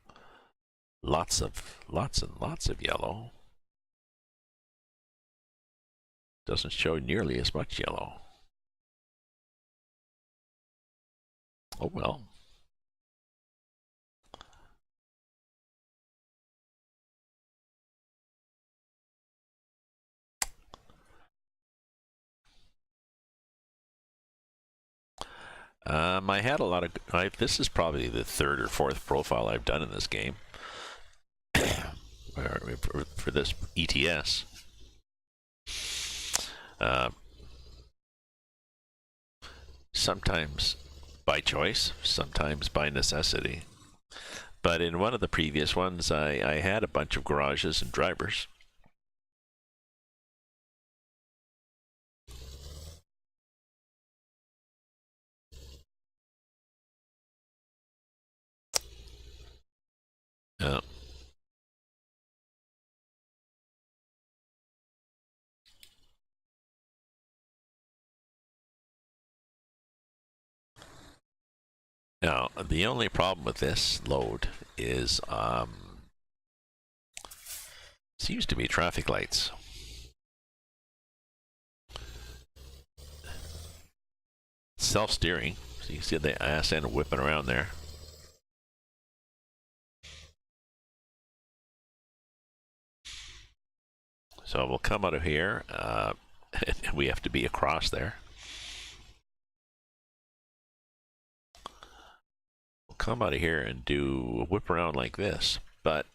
lots and lots of yellow, doesn't show nearly as much yellow. Oh well. I had a lot of. This is probably the 3rd or 4th profile I've done in this game for this ETS. Sometimes by choice, sometimes by necessity. But in one of the previous ones, I had a bunch of garages and drivers. Yeah. Now, the only problem with this load is seems to be traffic lights. Self-steering. So you see the ass end whipping around there. So we'll come out of here. We have to be across there. We'll come out of here and do a whip around like this, but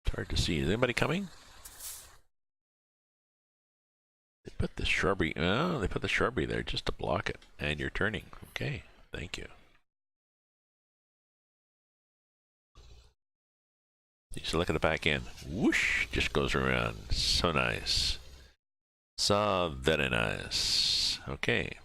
it's hard to see. Is anybody coming? They put the shrubbery. Oh, they put the shrubbery there just to block it, and you're turning. Okay, thank you. Just look at the back end. Whoosh, just goes around. So nice. So very nice. Okay.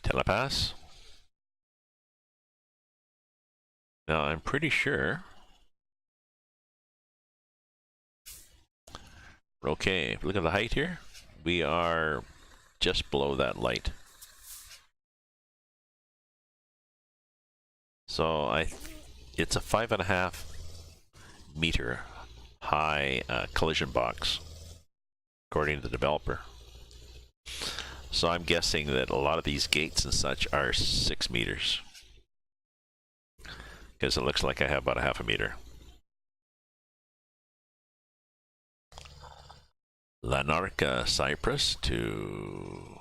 Telepass. Now I'm pretty sure. Okay, look at the height here. We are just below that light. So it's a 5.5 meter high collision box, according to the developer. So I'm guessing that a lot of these gates and such are 6 meters, because it looks like I have about a 0.5 meter. Lanarka, Cyprus to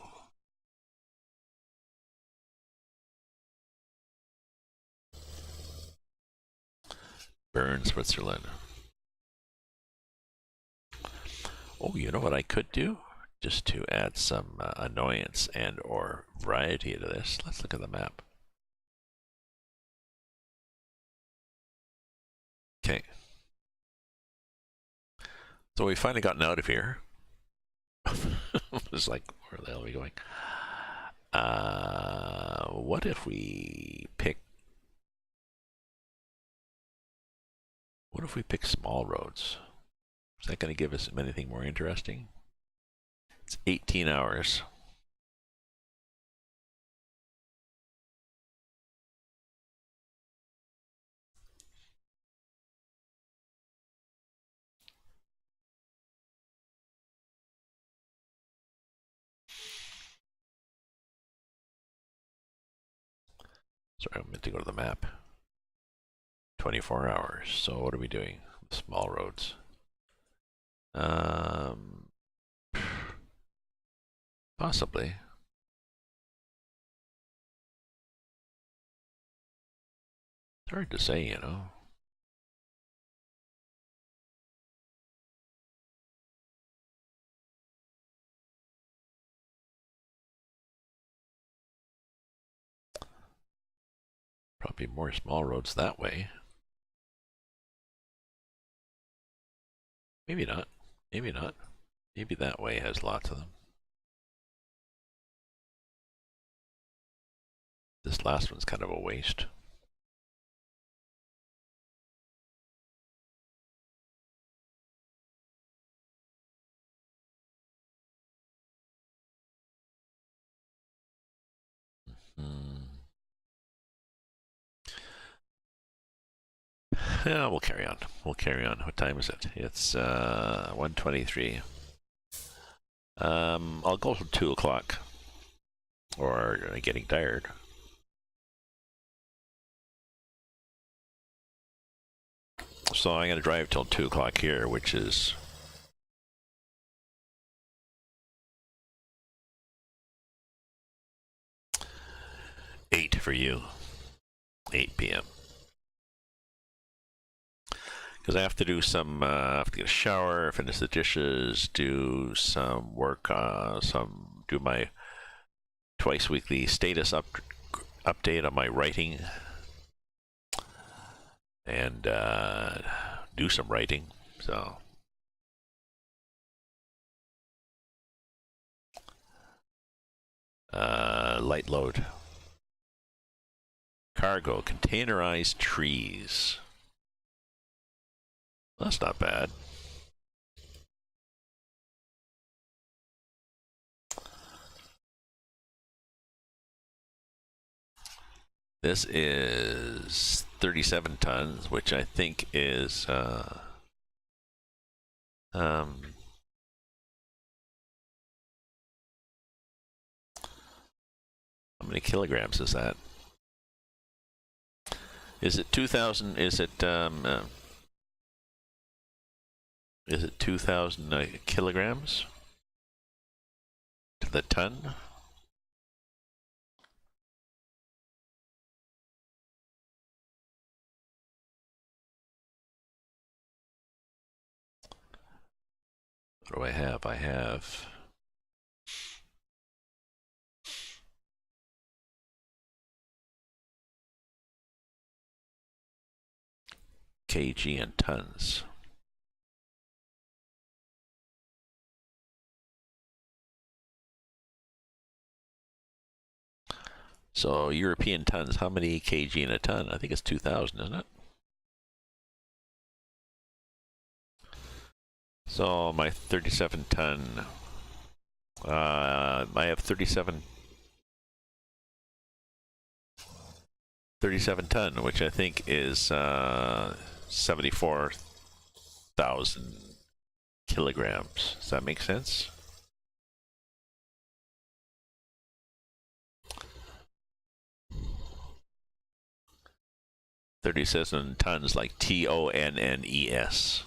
Bern, Switzerland. Oh, you know what I could do? Just to add some annoyance and or variety to this. Let's look at the map. Okay. So we finally gotten out of here. It's like, where the hell are we going? What if we pick What if we pick small roads? Is that going to give us anything more interesting? It's 18 hours. Sorry, I meant to go to the map. 24 hours. So what are we doing? Small roads. Possibly. It's hard to say, you know. Probably more small roads that way. Maybe not. Maybe not. Maybe that way has lots of them. This last one's kind of a waste. Yeah, we'll carry on. We'll carry on. What time is it? It's 1:23. I'll go till 2 o'clock. Or getting tired. So I'm going to drive till 2 o'clock here, which is eight for you. 8 p.m. Because I have to do some, I have to get a shower, finish the dishes, do some work, do my twice weekly status update on my writing, and do some writing. So light load, cargo, containerized trees. That's not bad. This is 37 tons, which I think is how many kilograms is that? Is it 2,000? Is it 2,000 kilograms to the ton? What do I have? I have kg and tons. So European tons, how many kg in a ton? I think it's 2,000, isn't it? So my 37 ton, I have 37 ton, which I think is 74,000 kilograms. Does that make sense? $37 tons, like TONNES.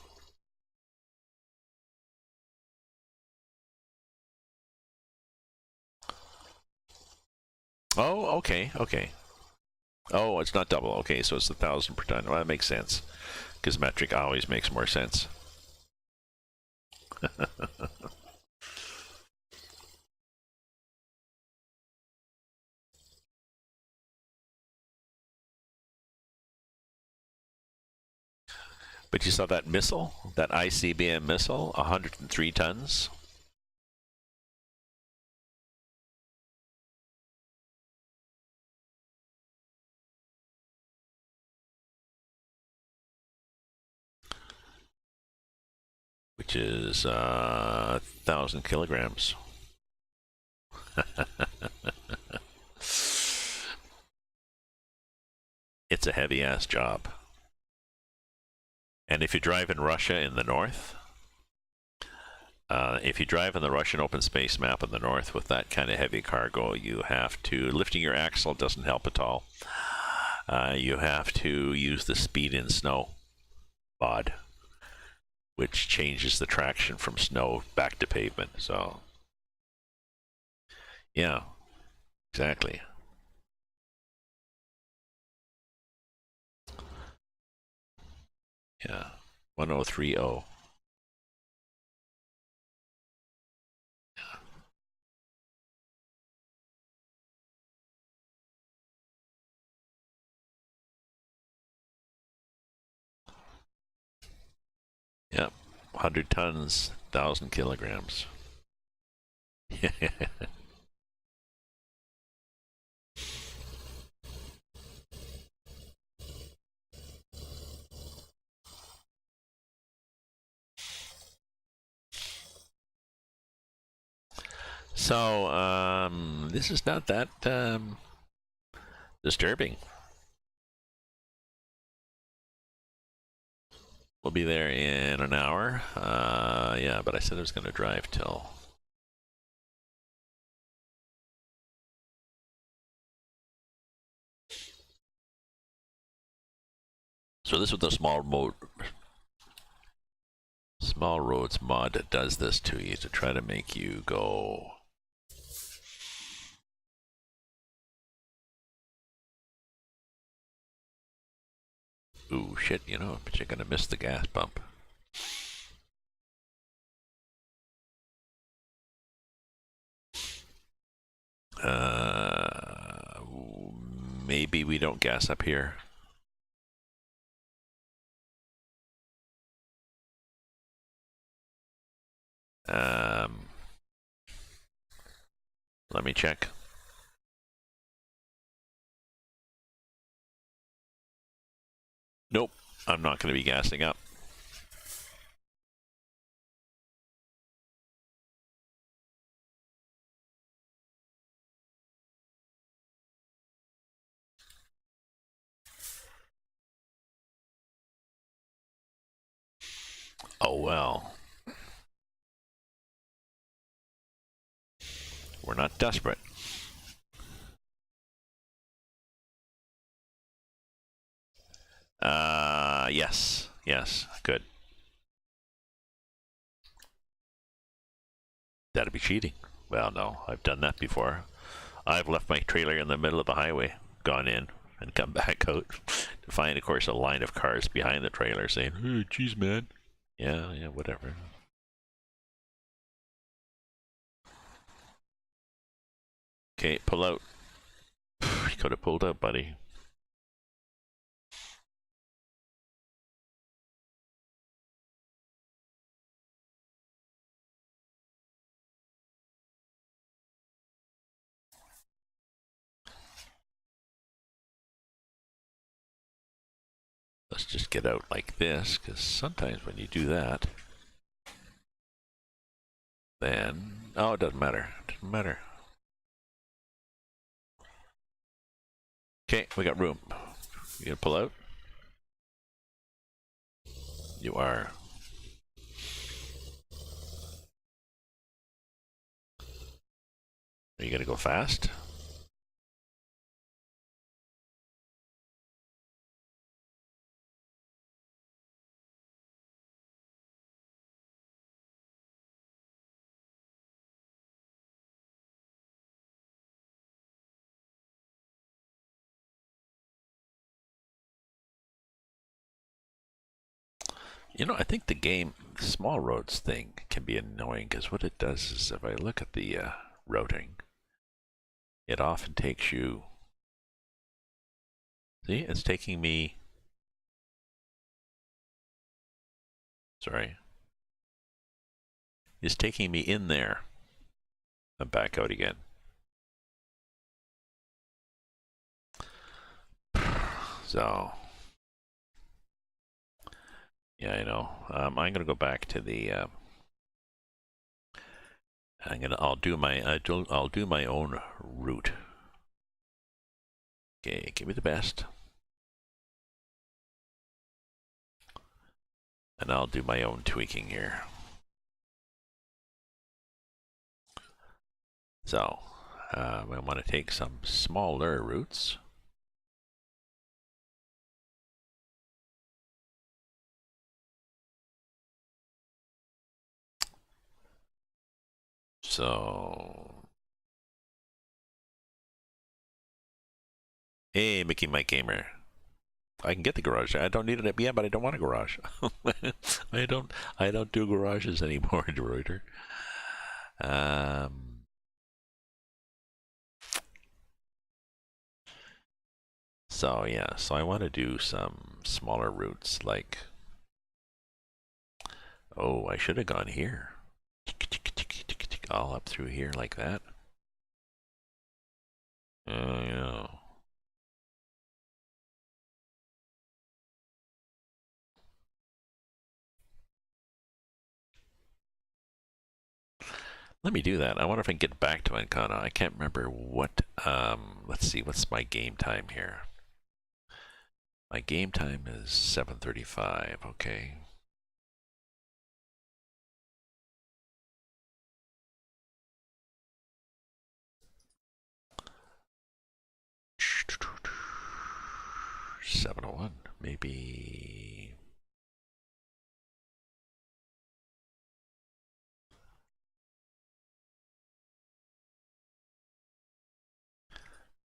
Oh, okay, okay. Oh, it's not double. Okay, so it's 1,000 per ton. Well, that makes sense, because metric always makes more sense. But you saw that missile, that ICBM missile, 103 tons. which is 1,000 kilograms. It's a heavy-ass job. And if you drive in Russia in the north, if you drive in the Russian open space map in the north with that kind of heavy cargo, you have to, lifting your axle doesn't help at all. You have to use the speed in snow mod, which changes the traction from snow back to pavement. So, yeah, exactly. Yeah, 1030. Yep, 100 tons, 1,000 kilograms. So, this is not that disturbing. We'll be there in an hour. Yeah, but I said I was going to drive till... So this is what the small roads mod does this to you, to try to make you go... Ooh, shit, you know, but you're gonna miss the gas pump. Maybe we don't gas up here. Let me check. Nope, I'm not going to be gassing up. Oh well. We're not desperate. Yes. Yes, good. That'd be cheating. Well, no, I've done that before. I've left my trailer in the middle of the highway, gone in, and come back out to find, of course, a line of cars behind the trailer saying, "Hey, geez, man." Yeah, whatever. Okay, pull out. You could have pulled out, buddy. Let's just get out like this, because sometimes when you do that, then... Oh, it doesn't matter. It doesn't matter. Okay, we got room. You gonna pull out? You are. Are you gonna go fast? You know, I think the game, the small roads thing, can be annoying, because what it does is, if I look at the routing, it often takes you... See, it's taking me... Sorry. It's taking me in there and back out again. So... Yeah, I know. I'm going to go back to the I'll do my own route. Okay, give me the best. And I'll do my own tweaking here. So, we want to take some smaller routes. So, hey, Mickey Mike Gamer. I can get the garage. I don't need it. Yeah, but I don't want a garage. I don't do garages anymore, Deroiter. So yeah, so I want to do some smaller routes like, oh, I should have gone here. All up through here like that. Yeah. Let me do that. I wonder if I can get back to Ancona. I can't remember what, let's see, what's my game time here? My game time is 7:35, okay. $7:01, maybe.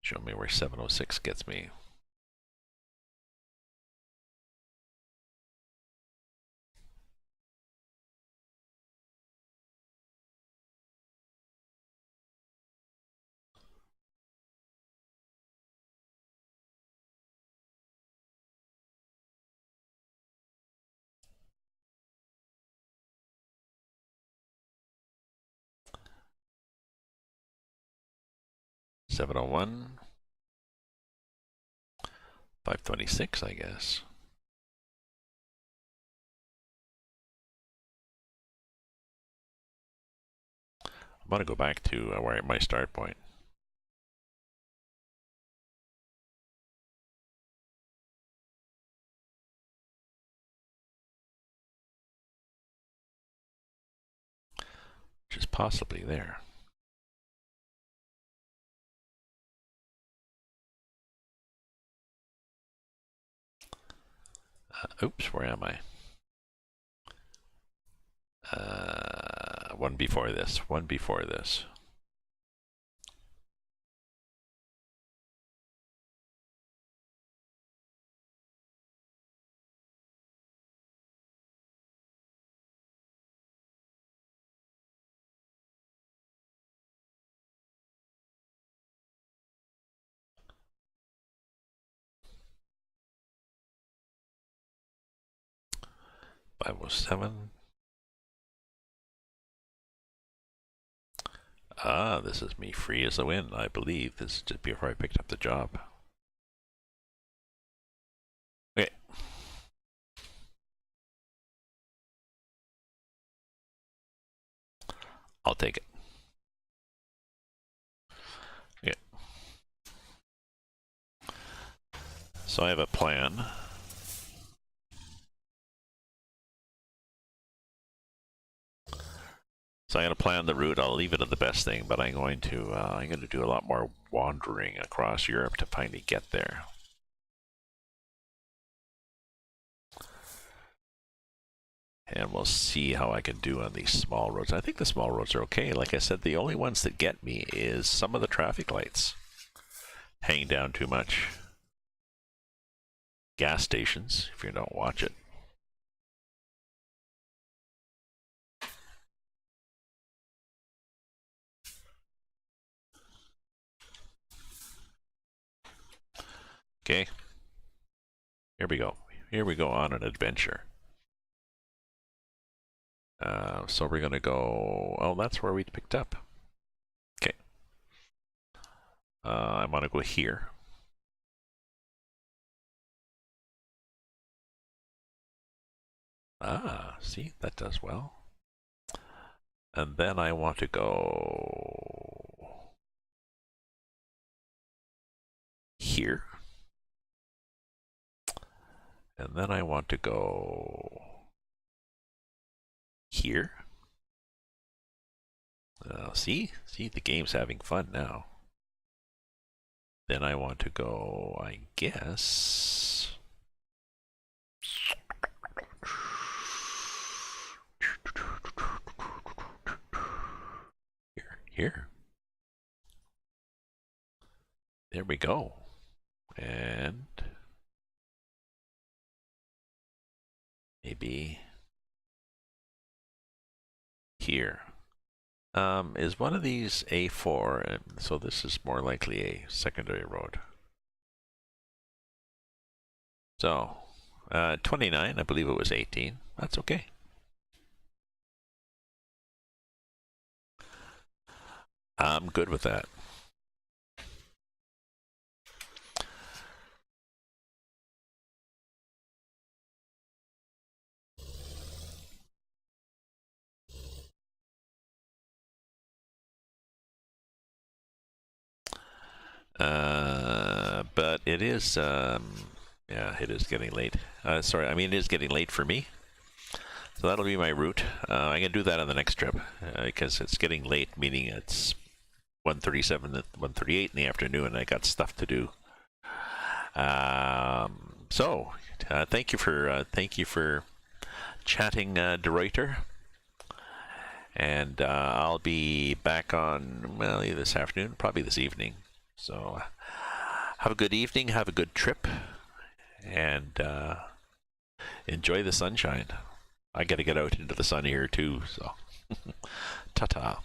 Show me where 7:06 gets me. $7:01. 5:26, I guess. I'm gonna go back to where my start point. Which is possibly there. Oops, where am I? One before this. One before this. I was 7. Ah, this is me free as the wind, I believe. This is just before I picked up the job. Okay. I'll take it. Okay. So I have a plan. So I'm going to plan the route. I'll leave it at the best thing, but I'm going to do a lot more wandering across Europe to finally get there. And we'll see how I can do on these small roads. I think the small roads are okay. Like I said, the only ones that get me is some of the traffic lights hang down too much. Gas stations, if you don't watch it. Okay. Here we go. Here we go on an adventure. So we're going to go... Oh, that's where we picked up. Okay. I want to go here. Ah, see? That does well. And then I want to go here. And then I want to go here. See, the game's having fun now. Then I want to go, I guess. Here. There we go. And maybe here. Is one of these A4, and so this is more likely a secondary road. So, 29, I believe it was 18. That's okay. I'm good with that. But it is, yeah, it is getting late. Sorry, I mean, it is getting late for me. So that'll be my route. I'm gonna do that on the next trip because it's getting late, meaning it's 1:37, 1:38 in the afternoon, and I got stuff to do. So thank you for chatting, De Ruyter. And I'll be back on, well, either this afternoon, probably this evening. So have a good evening, have a good trip, and enjoy the sunshine. I got to get out into the sun here too, so ta-ta.